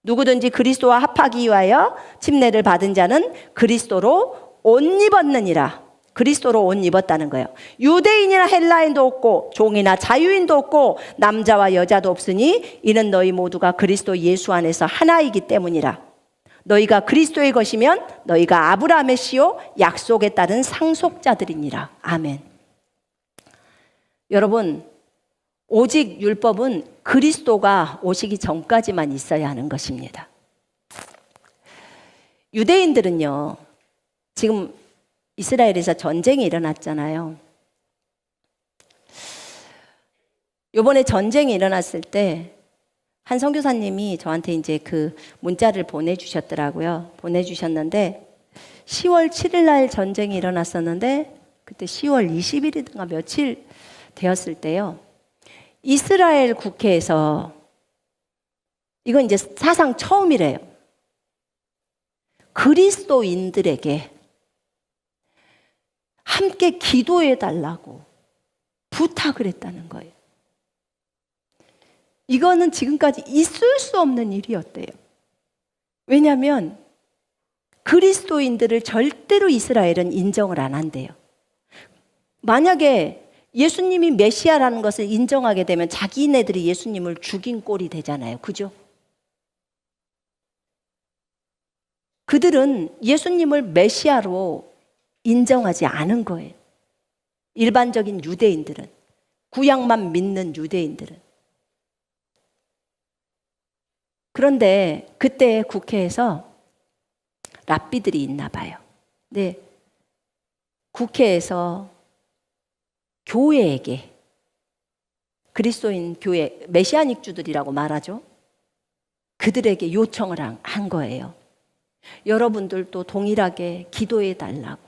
누구든지 그리스도와 합하기 위하여 침례를 받은 자는 그리스도로 옷 입었느니라. 그리스도로 옷 입었다는 거예요. 유대인이나 헬라인도 없고 종이나 자유인도 없고 남자와 여자도 없으니 이는 너희 모두가 그리스도 예수 안에서 하나이기 때문이라. 너희가 그리스도의 것이면 너희가 아브라함의 씨요 약속에 따른 상속자들이니라. 아멘. 여러분, 오직 율법은 그리스도가 오시기 전까지만 있어야 하는 것입니다. 유대인들은요, 지금 이스라엘에서 전쟁이 일어났잖아요. 요번에 전쟁이 일어났을 때 한 선교사님이 저한테 이제 그 문자를 보내주셨더라고요. 보내주셨는데 10월 7일 날 전쟁이 일어났었는데 그때 10월 20일이든가 며칠 되었을 때요. 이스라엘 국회에서 이건 이제 사상 처음이래요. 그리스도인들에게 함께 기도해 달라고 부탁을 했다는 거예요. 이거는 지금까지 있을 수 없는 일이었대요. 왜냐하면 그리스도인들을 절대로 이스라엘은 인정을 안 한대요. 만약에 예수님이 메시아라는 것을 인정하게 되면 자기네들이 예수님을 죽인 꼴이 되잖아요. 그죠? 그들은 예수님을 메시아로 인정하지 않은 거예요. 일반적인 유대인들은, 구약만 믿는 유대인들은. 그런데 그때 국회에서 랍비들이 있나 봐요. 네, 국회에서 교회에게, 그리스도인 교회, 메시아닉주들이라고 말하죠. 그들에게 요청을 한 거예요. 여러분들도 동일하게 기도해 달라고.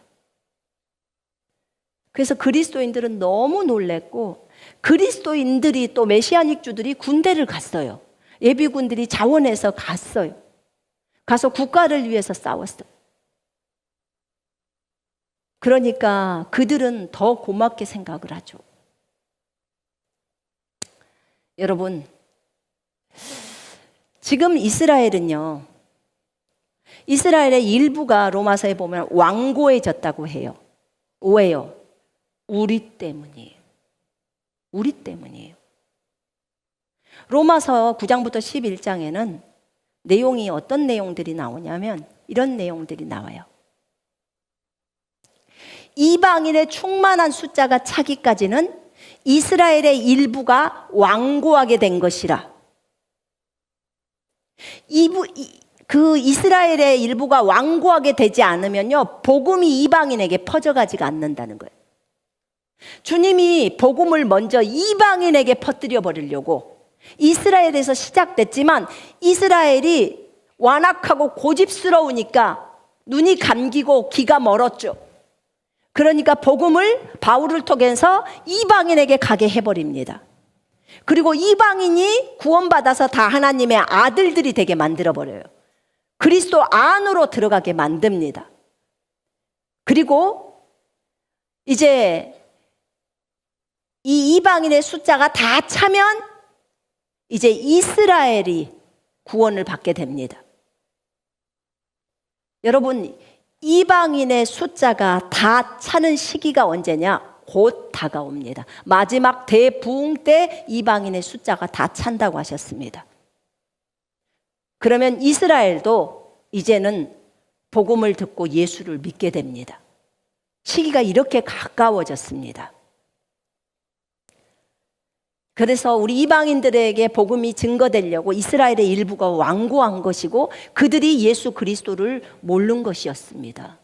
그래서 그리스도인들은 너무 놀랬고, 그리스도인들이 또 메시아닉주들이 군대를 갔어요. 예비군들이 자원해서 갔어요. 가서 국가를 위해서 싸웠어요. 그러니까 그들은 더 고맙게 생각을 하죠. 여러분, 지금 이스라엘은요, 이스라엘의 일부가 로마서에 보면 완고해졌다고 해요. 왜요? 우리 때문이에요. 우리 때문이에요. 로마서 9장부터 11장에는 내용이 어떤 내용들이 나오냐면 이런 내용들이 나와요. 이방인의 충만한 숫자가 차기까지는 이스라엘의 일부가 완고하게 된 것이라. 그 이스라엘의 일부가 완고하게 되지 않으면요, 복음이 이방인에게 퍼져가지가 않는다는 거예요. 주님이 복음을 먼저 이방인에게 퍼뜨려 버리려고 이스라엘에서 시작됐지만 이스라엘이 완악하고 고집스러우니까 눈이 감기고 귀가 멀었죠. 그러니까 복음을 바울을 통해서 이방인에게 가게 해버립니다. 그리고 이방인이 구원받아서 다 하나님의 아들들이 되게 만들어버려요. 그리스도 안으로 들어가게 만듭니다. 그리고 이제 이 이방인의 숫자가 다 차면 이제 이스라엘이 구원을 받게 됩니다. 여러분, 이방인의 숫자가 다 차는 시기가 언제냐? 곧 다가옵니다. 마지막 대부흥 때 이방인의 숫자가 다 찬다고 하셨습니다. 그러면 이스라엘도 이제는 복음을 듣고 예수를 믿게 됩니다. 시기가 이렇게 가까워졌습니다. 그래서 우리 이방인들에게 복음이 증거되려고 이스라엘의 일부가 완고한 것이고 그들이 예수 그리스도를 모르는 것이었습니다.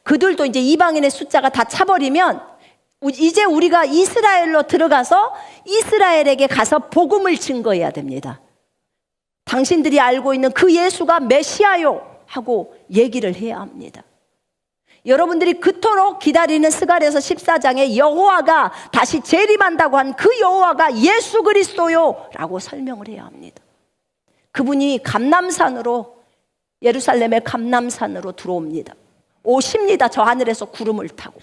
그들도 이제 이방인의 숫자가 다 차버리면 이제 우리가 이스라엘로 들어가서 이스라엘에게 가서 복음을 증거해야 됩니다. 당신들이 알고 있는 그 예수가 메시아요 하고 얘기를 해야 합니다. 여러분들이 그토록 기다리는 스가랴서 14장에 여호와가 다시 재림한다고 한 그 여호와가 예수 그리스도요 라고 설명을 해야 합니다. 그분이 감람산으로, 예루살렘의 감람산으로 들어옵니다. 오십니다. 저 하늘에서 구름을 타고.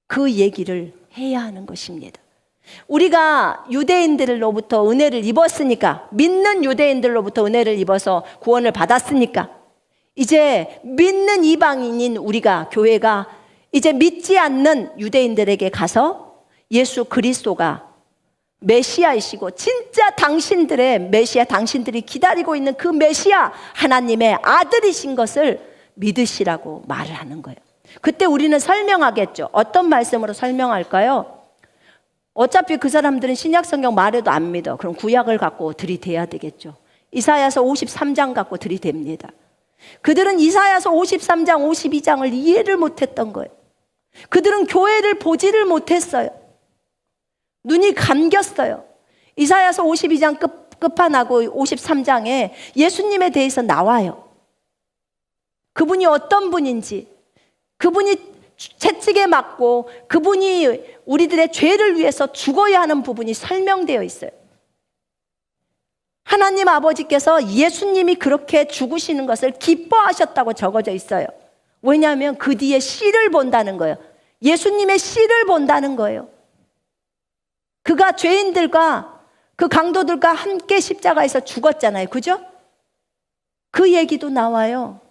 그 얘기를 해야 하는 것입니다. 우리가 유대인들로부터 은혜를 입었으니까, 믿는 유대인들로부터 은혜를 입어서 구원을 받았으니까 이제 믿는 이방인인 우리가, 교회가 이제 믿지 않는 유대인들에게 가서 예수 그리스도가 메시아이시고 진짜 당신들의 메시아, 당신들이 기다리고 있는 그 메시아 하나님의 아들이신 것을 믿으시라고 말을 하는 거예요. 그때 우리는 설명하겠죠. 어떤 말씀으로 설명할까요? 어차피 그 사람들은 신약성경 말해도 안 믿어. 그럼 구약을 갖고 들이대야 되겠죠. 이사야서 53장 갖고 들이댑니다. 그들은 이사야서 53장, 52장을 이해를 못했던 거예요. 그들은 교회를 보지를 못했어요. 눈이 감겼어요. 이사야서 52장 끝판하고 53장에 예수님에 대해서 나와요. 그분이 어떤 분인지, 그분이 채찍에 맞고 그분이 우리들의 죄를 위해서 죽어야 하는 부분이 설명되어 있어요. 하나님 아버지께서 예수님이 그렇게 죽으시는 것을 기뻐하셨다고 적어져 있어요. 왜냐하면 그 뒤에 씨를 본다는 거예요. 예수님의 씨를 본다는 거예요. 그가 죄인들과 그 강도들과 함께 십자가에서 죽었잖아요. 그죠? 그 얘기도 나와요.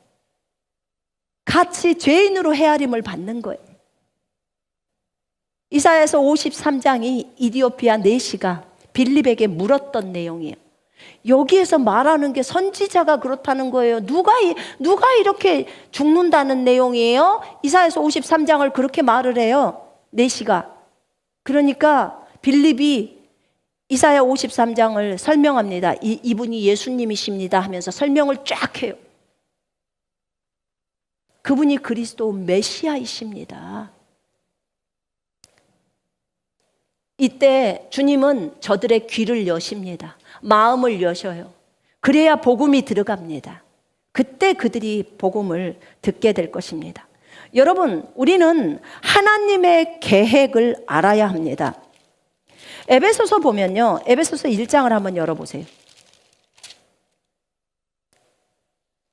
같이 죄인으로 헤아림을 받는 거예요. 이사야서 53장이 이디오피아 내시가 빌립에게 물었던 내용이에요. 여기에서 말하는 게 선지자가 그렇다는 거예요. 누가 이렇게 죽는다는 내용이에요? 이사야서 53장을 그렇게 말을 해요. 내시가. 그러니까 빌립이 이사야 53장을 설명합니다. 이분이 예수님이십니다 하면서 설명을 쫙 해요. 그분이 그리스도 메시아이십니다. 이때 주님은 저들의 귀를 여십니다. 마음을 여셔요. 그래야 복음이 들어갑니다. 그때 그들이 복음을 듣게 될 것입니다. 여러분, 우리는 하나님의 계획을 알아야 합니다. 에베소서 보면요, 에베소서 1장을 한번 열어보세요.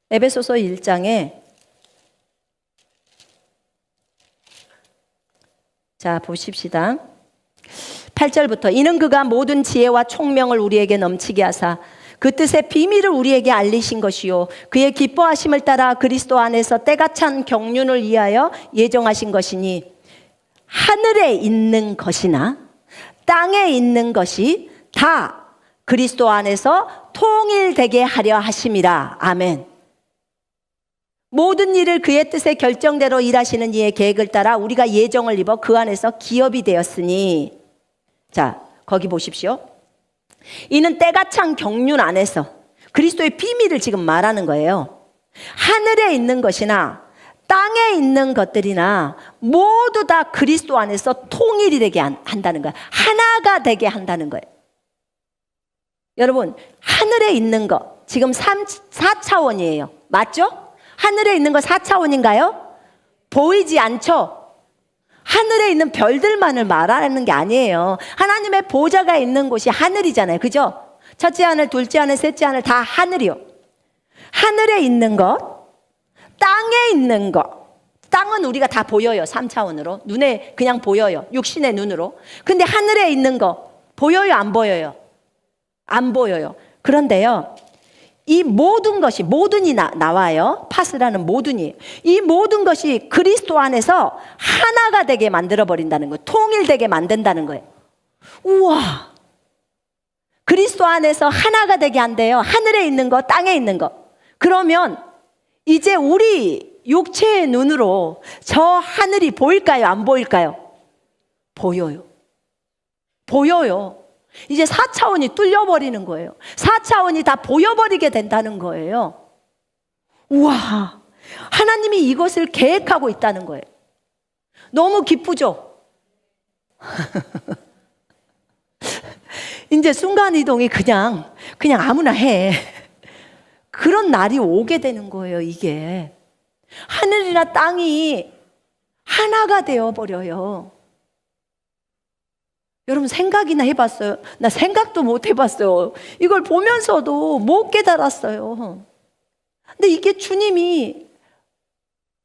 에베소서 1장에 자 보십시다. 8절부터 이는 그가 모든 지혜와 총명을 우리에게 넘치게 하사 그 뜻의 비밀을 우리에게 알리신 것이요 그의 기뻐하심을 따라 그리스도 안에서 때가 찬 경륜을 위하여 예정하신 것이니 하늘에 있는 것이나 땅에 있는 것이 다 그리스도 안에서 통일되게 하려 하심이라. 아멘. 모든 일을 그의 뜻의 결정대로 일하시는 이의 계획을 따라 우리가 예정을 입어 그 안에서 기업이 되었으니. 자, 거기 보십시오. 이는 때가 찬 경륜 안에서 그리스도의 비밀을 지금 말하는 거예요. 하늘에 있는 것이나 땅에 있는 것들이나 모두 다 그리스도 안에서 통일이 되게 한다는 거예요. 하나가 되게 한다는 거예요. 여러분, 하늘에 있는 거 지금 4차원이에요. 맞죠? 하늘에 있는 거 4차원인가요? 보이지 않죠? 하늘에 있는 별들만을 말하는 게 아니에요. 하나님의 보좌가 있는 곳이 하늘이잖아요. 그죠? 첫째 하늘, 둘째 하늘, 셋째 하늘 다 하늘이요. 하늘에 있는 것, 땅에 있는 것, 땅은 우리가 다 보여요. 3차원으로. 눈에 그냥 보여요. 육신의 눈으로. 근데 하늘에 있는 거 보여요? 안 보여요? 안 보여요. 그런데요, 이 모든 것이, 모든이 나와요. 파스라는 모든이. 이 모든 것이 그리스도 안에서 하나가 되게 만들어버린다는 거예요. 통일되게 만든다는 거예요. 우와! 그리스도 안에서 하나가 되게 한대요. 하늘에 있는 거, 땅에 있는 거. 그러면 이제 우리 육체의 눈으로 저 하늘이 보일까요? 안 보일까요? 보여요. 보여요. 이제 4차원이 뚫려버리는 거예요. 4차원이 다 보여버리게 된다는 거예요. 우와, 하나님이 이것을 계획하고 있다는 거예요. 너무 기쁘죠? 이제 순간이동이 그냥 아무나 해. 그런 날이 오게 되는 거예요. 이게 하늘이나 땅이 하나가 되어버려요. 여러분 생각이나 해봤어요? 나 생각도 못 해봤어요. 이걸 보면서도 못 깨달았어요. 근데 이게 주님이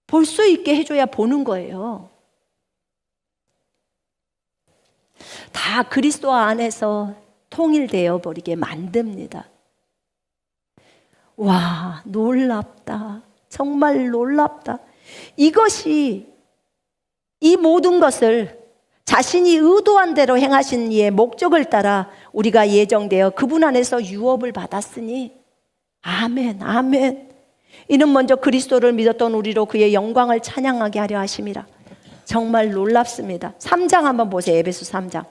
볼 수 있게 해줘야 보는 거예요. 다 그리스도 안에서 통일되어 버리게 만듭니다. 와, 놀랍다. 정말 놀랍다. 이것이, 이 모든 것을 자신이 의도한 대로 행하신 이의 목적을 따라 우리가 예정되어 그분 안에서 유업을 받았으니 아멘, 아멘. 이는 먼저 그리스도를 믿었던 우리로 그의 영광을 찬양하게 하려 하심이라. 정말 놀랍습니다. 3장 한번 보세요. 에베소 3장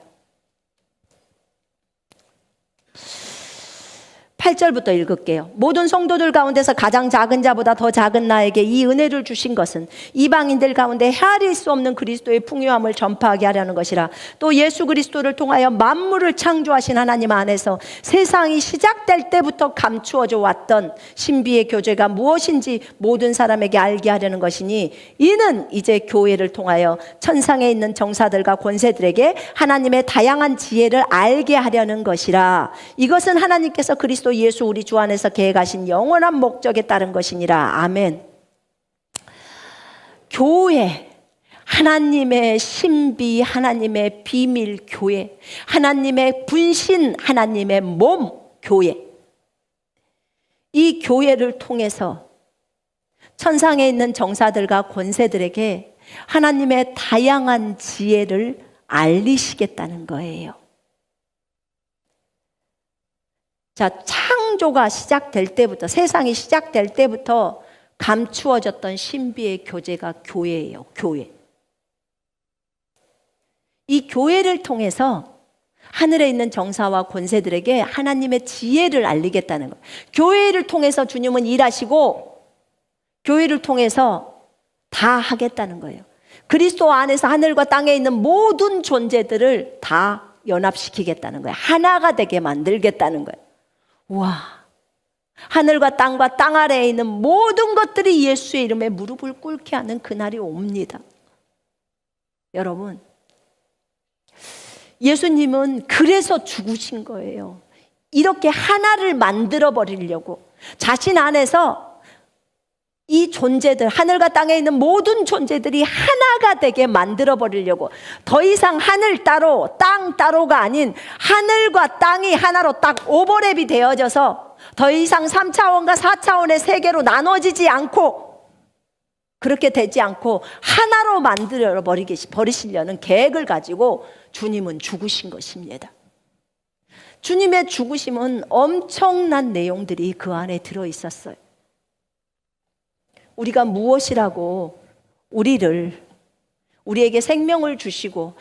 8절부터 읽을게요. 모든 성도들 가운데서 가장 작은 자보다 더 작은 나에게 이 은혜를 주신 것은 이방인들 가운데 헤아릴 수 없는 그리스도의 풍요함을 전파하게 하려는 것이라. 또 예수 그리스도를 통하여 만물을 창조하신 하나님 안에서 세상이 시작될 때부터 감추어져 왔던 신비의 교제가 무엇인지 모든 사람에게 알게 하려는 것이니 이는 이제 교회를 통하여 천상에 있는 정사들과 권세들에게 하나님의 다양한 지혜를 알게 하려는 것이라. 이것은 하나님께서 그리스도 예수 우리 주 안에서 계획하신 영원한 목적에 따른 것이니라. 아멘. 교회, 하나님의 신비, 하나님의 비밀 교회, 하나님의 분신, 하나님의 몸 교회. 이 교회를 통해서 천상에 있는 정사들과 권세들에게 하나님의 다양한 지혜를 알리시겠다는 거예요. 자, 창조가 시작될 때부터, 세상이 시작될 때부터 감추어졌던 신비의 교제가 교회예요. 교회. 이 교회를 통해서 하늘에 있는 정사와 권세들에게 하나님의 지혜를 알리겠다는 거예요. 교회를 통해서 주님은 일하시고 교회를 통해서 다 하겠다는 거예요. 그리스도 안에서 하늘과 땅에 있는 모든 존재들을 다 연합시키겠다는 거예요. 하나가 되게 만들겠다는 거예요. 와, 하늘과 땅과 땅 아래에 있는 모든 것들이 예수의 이름에 무릎을 꿇게 하는 그날이 옵니다. 여러분, 예수님은 그래서 죽으신 거예요. 이렇게 하나를 만들어 버리려고. 자신 안에서 이 존재들, 하늘과 땅에 있는 모든 존재들이 하나가 되게 만들어 버리려고. 더 이상 하늘 따로 땅 따로가 아닌 하늘과 땅이 하나로 딱 오버랩이 되어져서 더 이상 3차원과 4차원의 세계로 나눠지지 않고, 그렇게 되지 않고 하나로 만들어 버리시려는 계획을 가지고 주님은 죽으신 것입니다. 주님의 죽으심은 엄청난 내용들이 그 안에 들어 있었어요. 우리가 무엇이라고 우리에게 생명을 주시고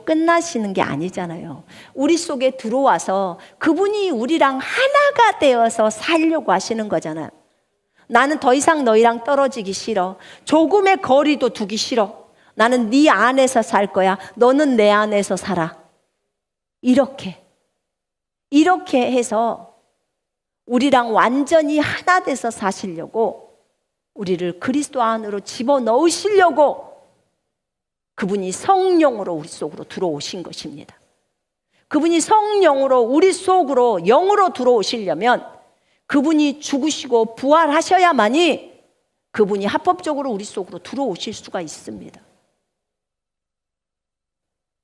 끝나시는 게 아니잖아요. 우리 속에 들어와서 그분이 우리랑 하나가 되어서 살려고 하시는 거잖아요. 나는 더 이상 너희랑 떨어지기 싫어. 조금의 거리도 두기 싫어. 나는 네 안에서 살 거야. 너는 내 안에서 살아. 이렇게 해서 우리랑 완전히 하나 돼서 사시려고, 우리를 그리스도 안으로 집어넣으시려고 그분이 성령으로 우리 속으로 들어오신 것입니다. 그분이 성령으로 우리 속으로 영으로 들어오시려면 그분이 죽으시고 부활하셔야만이 그분이 합법적으로 우리 속으로 들어오실 수가 있습니다.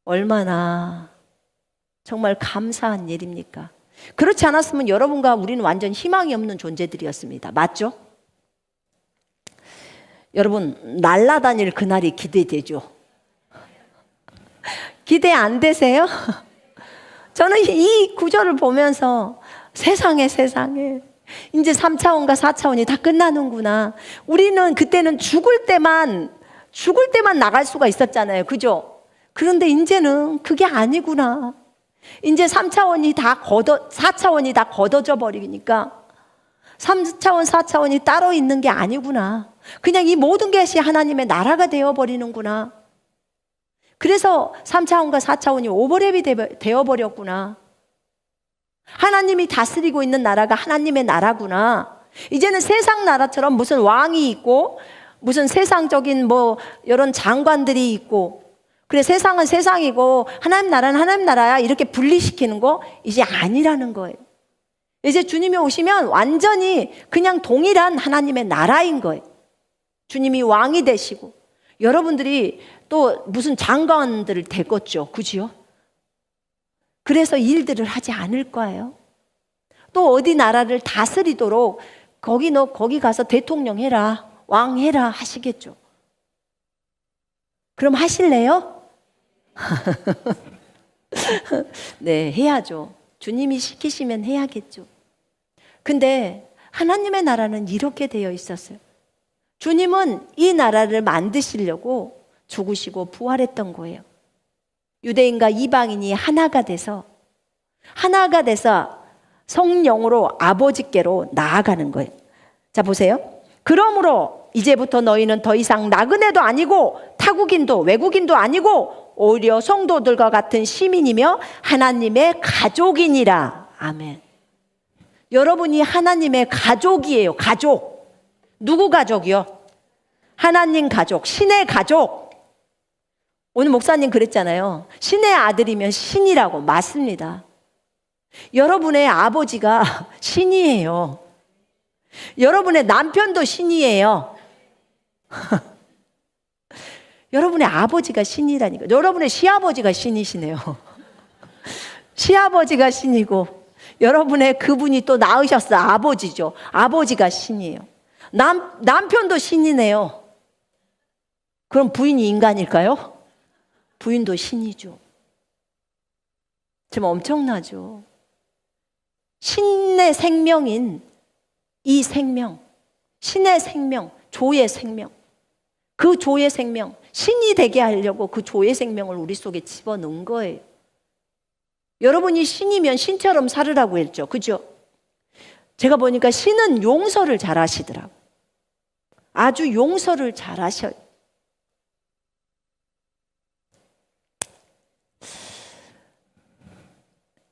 얼마나 정말 감사한 일입니까? 그렇지 않았으면 여러분과 우리는 완전 희망이 없는 존재들이었습니다. 맞죠? 여러분, 날아다닐 그날이 기대되죠? 기대 안 되세요? 저는 이 구절을 보면서 세상에 이제 3차원과 4차원이 다 끝나는구나. 우리는 그때는 죽을 때만 나갈 수가 있었잖아요. 그죠? 그런데 이제는 그게 아니구나. 이제 3차원이 다 4차원이 다 걷어져 버리니까 3차원, 4차원이 따로 있는 게 아니구나. 그냥 이 모든 것이 하나님의 나라가 되어 버리는구나. 그래서 3차원과 4차원이 오버랩이 되어 버렸구나. 하나님이 다스리고 있는 나라가 하나님의 나라구나. 이제는 세상 나라처럼 무슨 왕이 있고 무슨 세상적인 뭐 이런 장관들이 있고, 그래 세상은 세상이고 하나님 나라는 하나님 나라야, 이렇게 분리시키는 거 이제 아니라는 거예요. 이제 주님이 오시면 완전히 그냥 동일한 하나님의 나라인 거예요. 주님이 왕이 되시고 여러분들이 또 무슨 장관들을 되겠죠. 그지요? 그래서 일들을 하지 않을 거예요. 또 어디 나라를 다스리도록 거기 가서 대통령 해라, 왕 해라 하시겠죠. 그럼 하실래요? 네, 해야죠. 주님이 시키시면 해야겠죠. 근데 하나님의 나라는 이렇게 되어 있었어요. 주님은 이 나라를 만드시려고 죽으시고 부활했던 거예요. 유대인과 이방인이 하나가 돼서 성령으로 아버지께로 나아가는 거예요. 자, 보세요. 그러므로 이제부터 너희는 더 이상 나그네도 아니고 타국인도 외국인도 아니고 오히려 성도들과 같은 시민이며 하나님의 가족이니라. 아멘. 여러분이 하나님의 가족이에요. 가족. 누구 가족이요? 하나님 가족, 신의 가족. 오늘 목사님 그랬잖아요. 신의 아들이면 신이라고. 맞습니다. 여러분의 아버지가 신이에요. 여러분의 남편도 신이에요. 여러분의 아버지가 신이라니까. 여러분의 시아버지가 신이시네요. 시아버지가 신이고 여러분의 그분이 또 낳으셨어. 아버지죠. 아버지가 신이에요. 남편도 신이네요. 그럼 부인이 인간일까요? 부인도 신이죠. 좀 엄청나죠. 신의 생명인 이 생명, 신의 생명, 조의 생명, 그 조의 생명, 신이 되게 하려고 그 조의 생명을 우리 속에 집어넣은 거예요. 여러분이 신이면 신처럼 살으라고 했죠. 그죠? 제가 보니까 신은 용서를 잘 하시더라고요. 아주 용서를 잘 하셔요.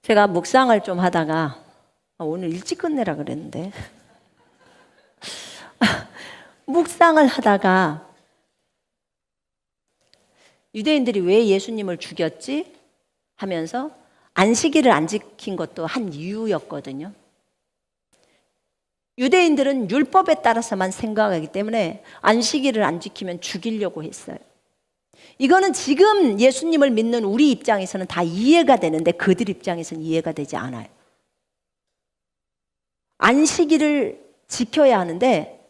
제가 묵상을 좀 하다가 오늘 일찍 끝내라 그랬는데 묵상을 하다가 유대인들이 왜 예수님을 죽였지? 하면서 안식일을 안 지킨 것도 한 이유였거든요. 유대인들은 율법에 따라서만 생각하기 때문에 안식일을 안 지키면 죽이려고 했어요. 이거는 지금 예수님을 믿는 우리 입장에서는 다 이해가 되는데 그들 입장에서는 이해가 되지 않아요. 안식일을 지켜야 하는데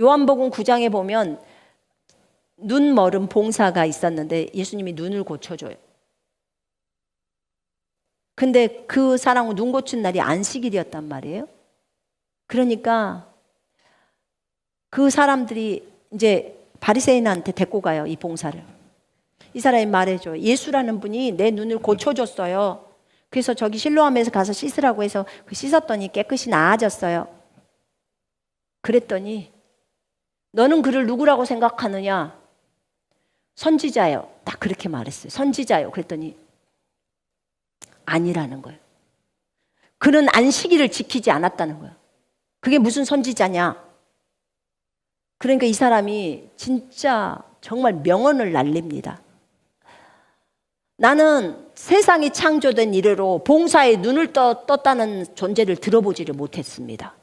요한복음 9장에 보면 눈 멀은 봉사가 있었는데 예수님이 눈을 고쳐줘요. 근데 그 사람은 눈 고친 날이 안식일이었단 말이에요. 그러니까 그 사람들이 이제 바리새인한테 데리고 가요, 이 봉사를. 이 사람이 말해줘요. 예수라는 분이 내 눈을 고쳐줬어요. 그래서 저기 실로암에서 가서 씻으라고 해서 씻었더니 깨끗이 나아졌어요. 그랬더니 너는 그를 누구라고 생각하느냐? 선지자요. 딱 그렇게 말했어요. 선지자요. 그랬더니 아니라는 거예요. 그는 안식일을 지키지 않았다는 거예요. 그게 무슨 선지자냐? 그러니까 이 사람이 진짜 정말 명언을 날립니다. 나는 세상이 창조된 이래로 봉사에 눈을 떴다는 존재를 들어보지를 못했습니다.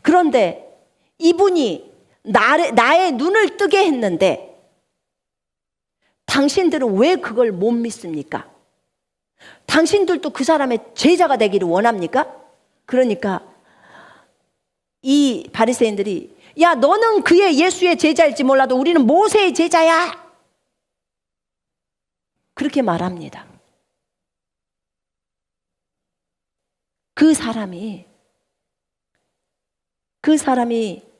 그런데 이분이 나의 눈을 뜨게 했는데 당신들은 왜 그걸 못 믿습니까? 당신들도 그 사람의 제자가 되기를 원합니까? 그러니까 이 바리새인들이 야, 너는 그의 예수의 제자일지 몰라도 우리는 모세의 제자야. 그렇게 말합니다. 그 사람이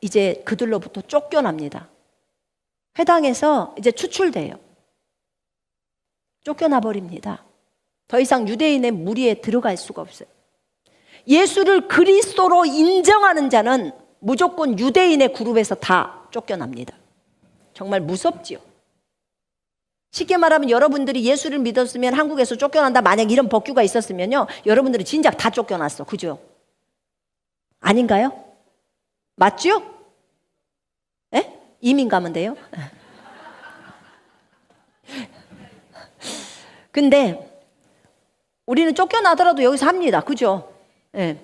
이제 그들로부터 쫓겨납니다. 회당에서 이제 추출돼요. 쫓겨나 버립니다. 더 이상 유대인의 무리에 들어갈 수가 없어요. 예수를 그리스도로 인정하는 자는 무조건 유대인의 그룹에서 다 쫓겨납니다. 정말 무섭지요. 쉽게 말하면 여러분들이 예수를 믿었으면 한국에서 쫓겨난다. 만약 이런 법규가 있었으면요, 여러분들이 진작 다 쫓겨났어. 그죠? 아닌가요? 맞죠? 예? 이민 가면 돼요? 근데 우리는 쫓겨나더라도 여기서 합니다. 그죠? 예.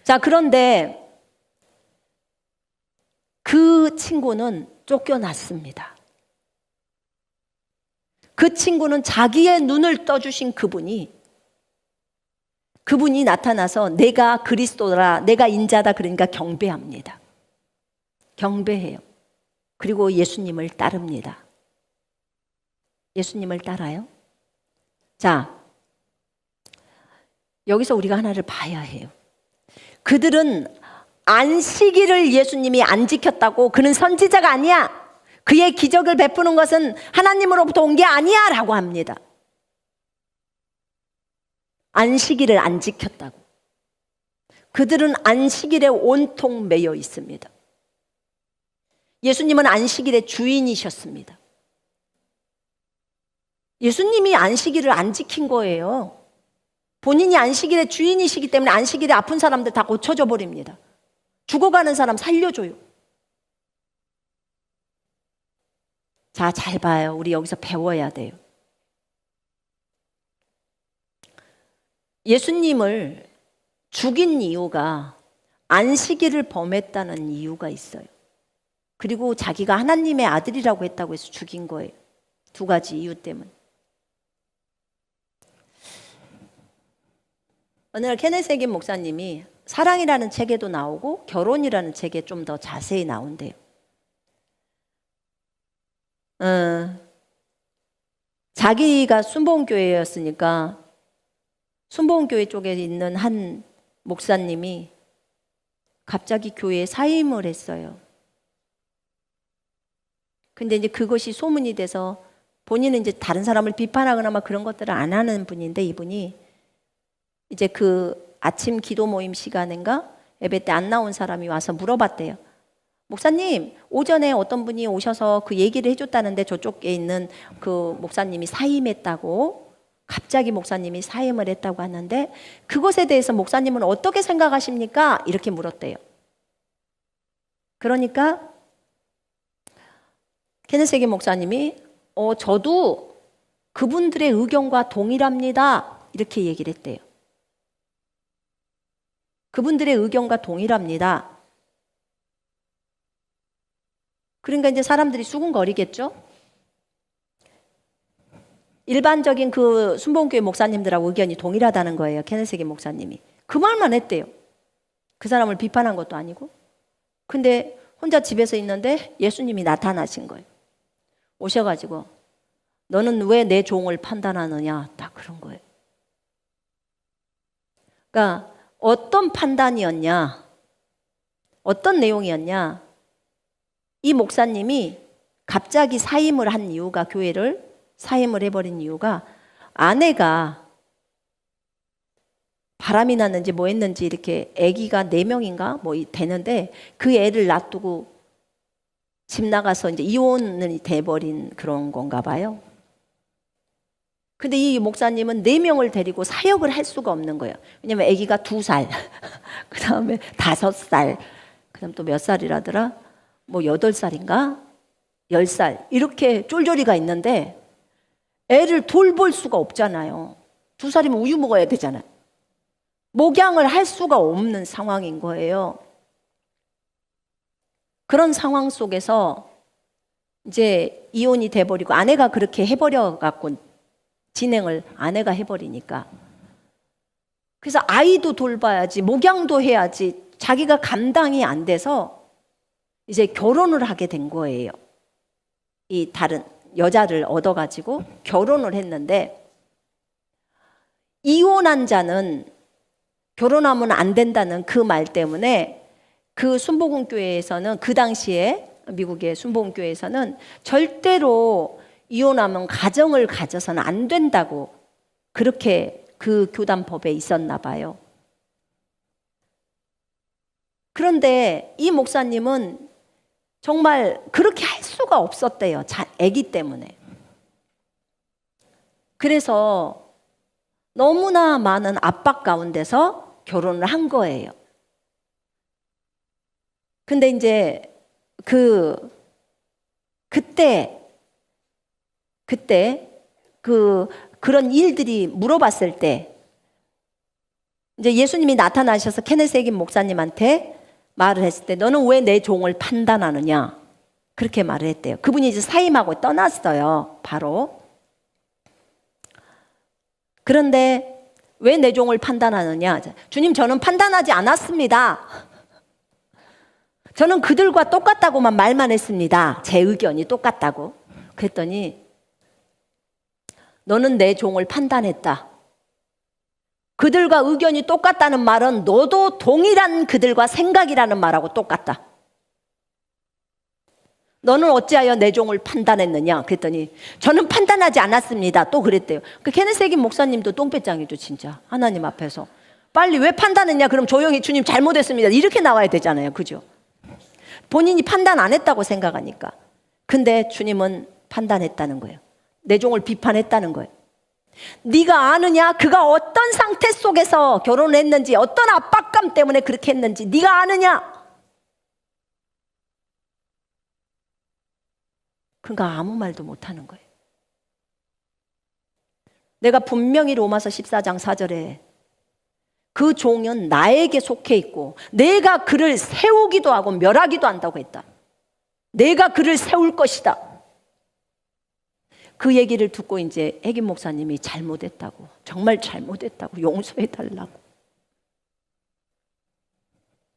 자, 그런데 그 친구는 쫓겨났습니다. 그 친구는 자기의 눈을 떠주신 그분이 나타나서 내가 그리스도라, 내가 인자다, 그러니까 경배합니다. 경배해요. 그리고 예수님을 따릅니다. 예수님을 따라요. 자, 여기서 우리가 하나를 봐야 해요. 그들은 안식일을 예수님이 안 지켰다고 그는 선지자가 아니야, 그의 기적을 베푸는 것은 하나님으로부터 온 게 아니야 라고 합니다. 안식일을 안 지켰다고. 그들은 안식일에 온통 매여 있습니다. 예수님은 안식일의 주인이셨습니다. 예수님이 안식일을 안 지킨 거예요. 본인이 안식일의 주인이시기 때문에 안식일에 아픈 사람들 다 고쳐줘 버립니다. 죽어가는 사람 살려줘요. 자, 잘 봐요. 우리 여기서 배워야 돼요. 예수님을 죽인 이유가 안식일을 범했다는 이유가 있어요. 그리고 자기가 하나님의 아들이라고 했다고 해서 죽인 거예요. 두 가지 이유 때문에. 어느 날 케네스 해긴 목사님이 사랑이라는 책에도 나오고 결혼이라는 책에 좀 더 자세히 나온대요. 자기가 순복음교회였으니까 순복음교회 쪽에 있는 한 목사님이 갑자기 교회에 사임을 했어요. 근데 이제 그것이 소문이 돼서 본인은 이제 다른 사람을 비판하거나 막 그런 것들을 안 하는 분인데, 이분이 이제 그 아침 기도 모임 시간인가 예배 때 안 나온 사람이 와서 물어봤대요. 목사님, 오전에 어떤 분이 오셔서 그 얘기를 해줬다는데 저쪽에 있는 그 목사님이 사임했다고, 갑자기 목사님이 사임을 했다고 하는데 그것에 대해서 목사님은 어떻게 생각하십니까? 이렇게 물었대요. 그러니까 케네스 해긴 목사님이 저도 그분들의 의견과 동일합니다. 이렇게 얘기를 했대요. 그분들의 의견과 동일합니다. 그러니까 이제 사람들이 수군거리겠죠? 일반적인 그 순복음교회 목사님들하고 의견이 동일하다는 거예요. 케네스 해긴 목사님이. 그 말만 했대요. 그 사람을 비판한 것도 아니고. 근데 혼자 집에서 있는데 예수님이 나타나신 거예요. 오셔가지고 너는 왜 내 종을 판단하느냐, 딱 그런 거예요. 그러니까 어떤 판단이었냐, 어떤 내용이었냐, 이 목사님이 갑자기 사임을 한 이유가, 교회를 사임을 해버린 이유가 아내가 바람이 났는지 뭐 했는지 이렇게 아기가 4명인가 뭐 되는데 그 애를 놔두고 집 나가서 이제 이혼이 돼버린 그런 건가 봐요. 근데 이 목사님은 4명을 데리고 사역을 할 수가 없는 거예요. 왜냐면 아기가 2살, 그 다음에 5살, 그 다음 또 몇 살이라더라? 뭐 8살인가? 10살, 이렇게 쫄쫄이가 있는데 애를 돌볼 수가 없잖아요. 2살이면 우유 먹어야 되잖아요. 목양을 할 수가 없는 상황인 거예요. 그런 상황 속에서 이제 이혼이 돼버리고 아내가 그렇게 해버려갖고 진행을 아내가 해버리니까 그래서 아이도 돌봐야지 목양도 해야지 자기가 감당이 안 돼서 이제 결혼을 하게 된 거예요. 이 다른 여자를 얻어가지고 결혼을 했는데 이혼한 자는 결혼하면 안 된다는 그 말 때문에 그 순복음교회에서는 그 당시에 미국의 순복음교회에서는 절대로 이혼하면 가정을 가져서는 안 된다고 그렇게 그 교단법에 있었나 봐요. 그런데 이 목사님은 정말 그렇게 할 수가 없었대요. 아기 때문에. 그래서 너무나 많은 압박 가운데서 결혼을 한 거예요. 근데 이제 그때 그런 일들이 물어봤을 때 이제 예수님이 나타나셔서 케네스 해긴 목사님한테 말을 했을 때 너는 왜 내 종을 판단하느냐 그렇게 말을 했대요. 그분이 이제 사임하고 떠났어요. 바로. 그런데 왜 내 종을 판단하느냐? 주님, 저는 판단하지 않았습니다. 저는 그들과 똑같다고만 말만 했습니다. 제 의견이 똑같다고. 그랬더니 너는 내 종을 판단했다. 그들과 의견이 똑같다는 말은 너도 동일한 그들과 생각이라는 말하고 똑같다. 너는 어찌하여 내 종을 판단했느냐? 그랬더니 저는 판단하지 않았습니다. 또 그랬대요. 그 케네스 해긴 목사님도 똥배짱이죠, 진짜. 하나님 앞에서. 빨리 왜 판단했냐? 그럼 조용히 주님 잘못했습니다. 이렇게 나와야 되잖아요. 그죠? 본인이 판단 안 했다고 생각하니까. 근데 주님은 판단했다는 거예요. 내 종을 비판했다는 거예요. 네가 아느냐? 그가 어떤 상태 속에서 결혼했는지, 어떤 압박감 때문에 그렇게 했는지 네가 아느냐? 그러니까 아무 말도 못하는 거예요. 내가 분명히 로마서 14장 4절에 그 종은 나에게 속해 있고 내가 그를 세우기도 하고 멸하기도 한다고 했다. 내가 그를 세울 것이다. 그 얘기를 듣고 이제 해긴 목사님이 잘못했다고, 정말 잘못했다고 용서해 달라고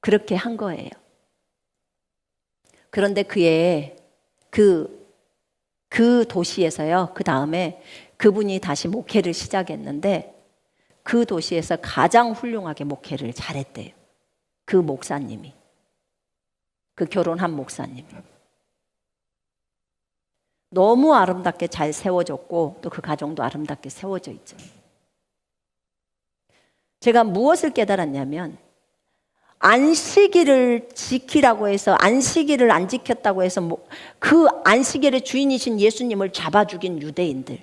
그렇게 한 거예요. 그런데 그의 그 도시에서요, 그 다음에 그분이 다시 목회를 시작했는데 그 도시에서 가장 훌륭하게 목회를 잘했대요. 그 목사님이. 그 결혼한 목사님이. 너무 아름답게 잘 세워졌고 또 그 가정도 아름답게 세워져 있죠. 제가 무엇을 깨달았냐면 안식일을 지키라고 해서 안식일을 안 지켰다고 해서 그 안식일의 주인이신 예수님을 잡아 죽인 유대인들.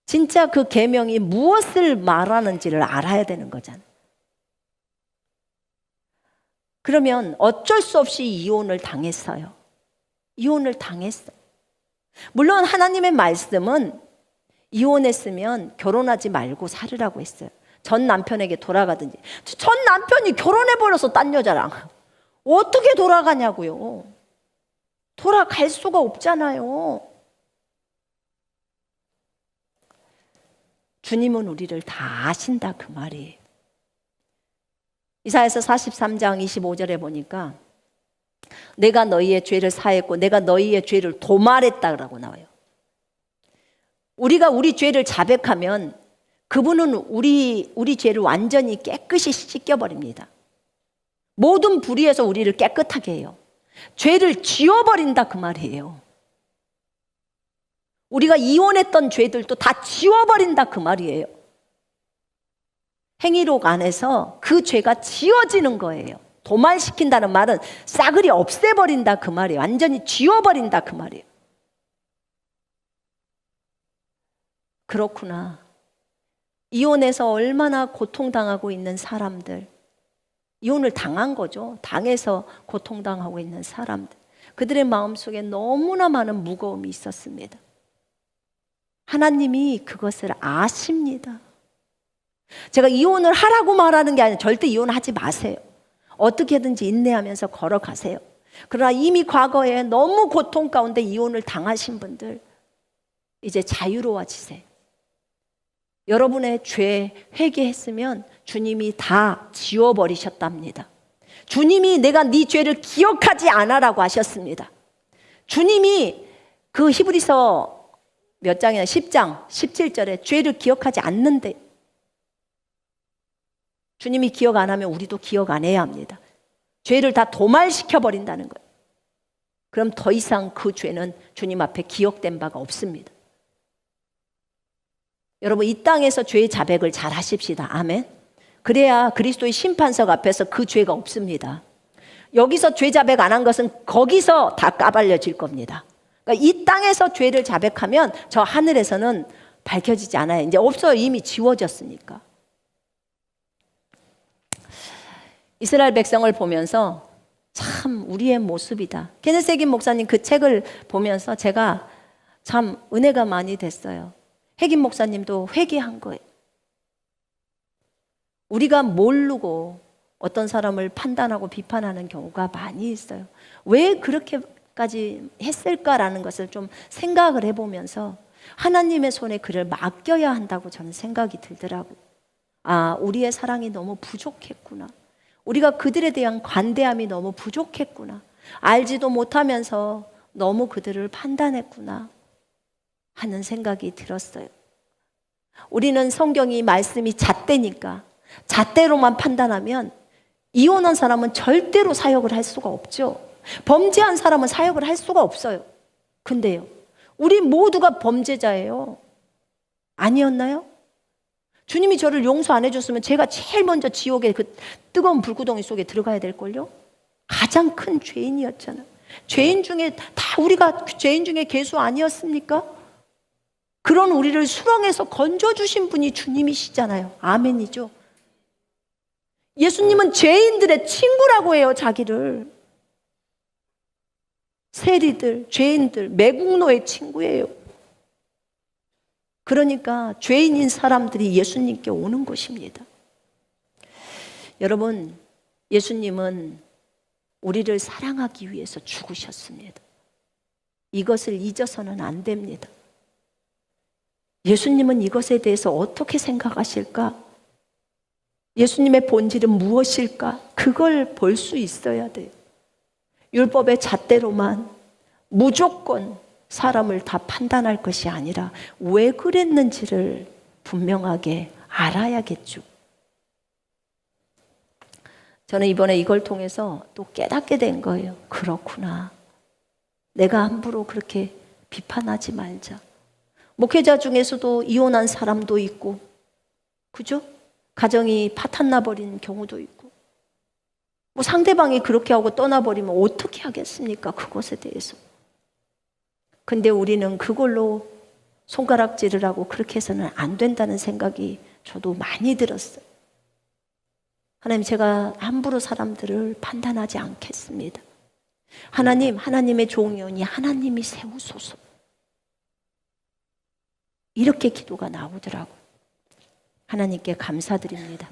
진짜 그 계명이 무엇을 말하는지를 알아야 되는 거잖아요. 그러면 어쩔 수 없이 이혼을 당했어요. 이혼을 당했어요. 물론 하나님의 말씀은 이혼했으면 결혼하지 말고 살으라고 했어요. 전 남편에게 돌아가든지. 전 남편이 결혼해버려서 딴 여자랑 어떻게 돌아가냐고요. 돌아갈 수가 없잖아요. 주님은 우리를 다 아신다 그 말이에요. 이사야서 43장 25절에 보니까 내가 너희의 죄를 사했고 내가 너희의 죄를 도말했다라고 나와요. 우리가 우리 죄를 자백하면 그분은 우리 죄를 완전히 깨끗이 씻겨버립니다. 모든 불의에서 우리를 깨끗하게 해요. 죄를 지워버린다 그 말이에요. 우리가 이혼했던 죄들도 다 지워버린다 그 말이에요. 행위록 안에서 그 죄가 지워지는 거예요. 도말시킨다는 말은 싸그리 없애버린다 그 말이에요. 완전히 지워버린다 그 말이에요. 그렇구나. 이혼해서 얼마나 고통당하고 있는 사람들, 이혼을 당한 거죠. 당해서 고통당하고 있는 사람들, 그들의 마음속에 너무나 많은 무거움이 있었습니다. 하나님이 그것을 아십니다. 제가 이혼을 하라고 말하는 게 아니라 절대 이혼하지 마세요. 어떻게든지 인내하면서 걸어가세요. 그러나 이미 과거에 너무 고통 가운데 이혼을 당하신 분들, 이제 자유로워지세요. 여러분의 죄 회개했으면 주님이 다 지워버리셨답니다. 주님이 내가 네 죄를 기억하지 않아라고 하셨습니다. 주님이 그 히브리서 몇 장이나 10장 17절에 죄를 기억하지 않는데, 주님이 기억 안 하면 우리도 기억 안 해야 합니다. 죄를 다 도말시켜버린다는 거예요. 그럼 더 이상 그 죄는 주님 앞에 기억된 바가 없습니다. 여러분, 이 땅에서 죄의 자백을 잘 하십시다. 아멘. 그래야 그리스도의 심판석 앞에서 그 죄가 없습니다. 여기서 죄 자백 안 한 것은 거기서 다 까발려질 겁니다. 그러니까 이 땅에서 죄를 자백하면 저 하늘에서는 밝혀지지 않아요. 이제 없어요. 이미 지워졌으니까. 이스라엘 백성을 보면서 참 우리의 모습이다. 케네스 해긴 목사님 그 책을 보면서 제가 참 은혜가 많이 됐어요. 해긴 목사님도 회개한 거예요. 우리가 모르고 어떤 사람을 판단하고 비판하는 경우가 많이 있어요. 왜 그렇게까지 했을까라는 것을 좀 생각을 해보면서 하나님의 손에 그를 맡겨야 한다고 저는 생각이 들더라고요. 아, 우리의 사랑이 너무 부족했구나. 우리가 그들에 대한 관대함이 너무 부족했구나. 알지도 못하면서 너무 그들을 판단했구나 하는 생각이 들었어요. 우리는 성경이 말씀이 잣대니까 잣대로만 판단하면 이혼한 사람은 절대로 사역을 할 수가 없죠. 범죄한 사람은 사역을 할 수가 없어요. 근데요, 우리 모두가 범죄자예요. 아니었나요? 주님이 저를 용서 안 해줬으면 제가 제일 먼저 지옥의 그 뜨거운 불구덩이 속에 들어가야 될걸요? 가장 큰 죄인이었잖아요. 죄인 중에 다 우리가 죄인 중에 괴수 아니었습니까? 그런 우리를 수렁에서 건져주신 분이 주님이시잖아요. 아멘이죠. 예수님은 죄인들의 친구라고 해요. 자기를. 세리들, 죄인들, 매국노의 친구예요. 그러니까 죄인인 사람들이 예수님께 오는 것입니다. 여러분, 예수님은 우리를 사랑하기 위해서 죽으셨습니다. 이것을 잊어서는 안 됩니다. 예수님은 이것에 대해서 어떻게 생각하실까? 예수님의 본질은 무엇일까? 그걸 볼 수 있어야 돼요. 율법의 잣대로만 무조건 사람을 다 판단할 것이 아니라 왜 그랬는지를 분명하게 알아야겠죠. 저는 이번에 이걸 통해서 또 깨닫게 된 거예요. 그렇구나. 내가 함부로 그렇게 비판하지 말자. 목회자 중에서도 이혼한 사람도 있고, 그죠? 가정이 파탄나버린 경우도 있고, 뭐 상대방이 그렇게 하고 떠나버리면 어떻게 하겠습니까? 그것에 대해서. 근데 우리는 그걸로 손가락질을 하고 그렇게 해서는 안 된다는 생각이 저도 많이 들었어요. 하나님, 제가 함부로 사람들을 판단하지 않겠습니다. 하나님, 하나님의 종이오니 하나님이 세우소서. 이렇게 기도가 나오더라고요. 하나님께 감사드립니다.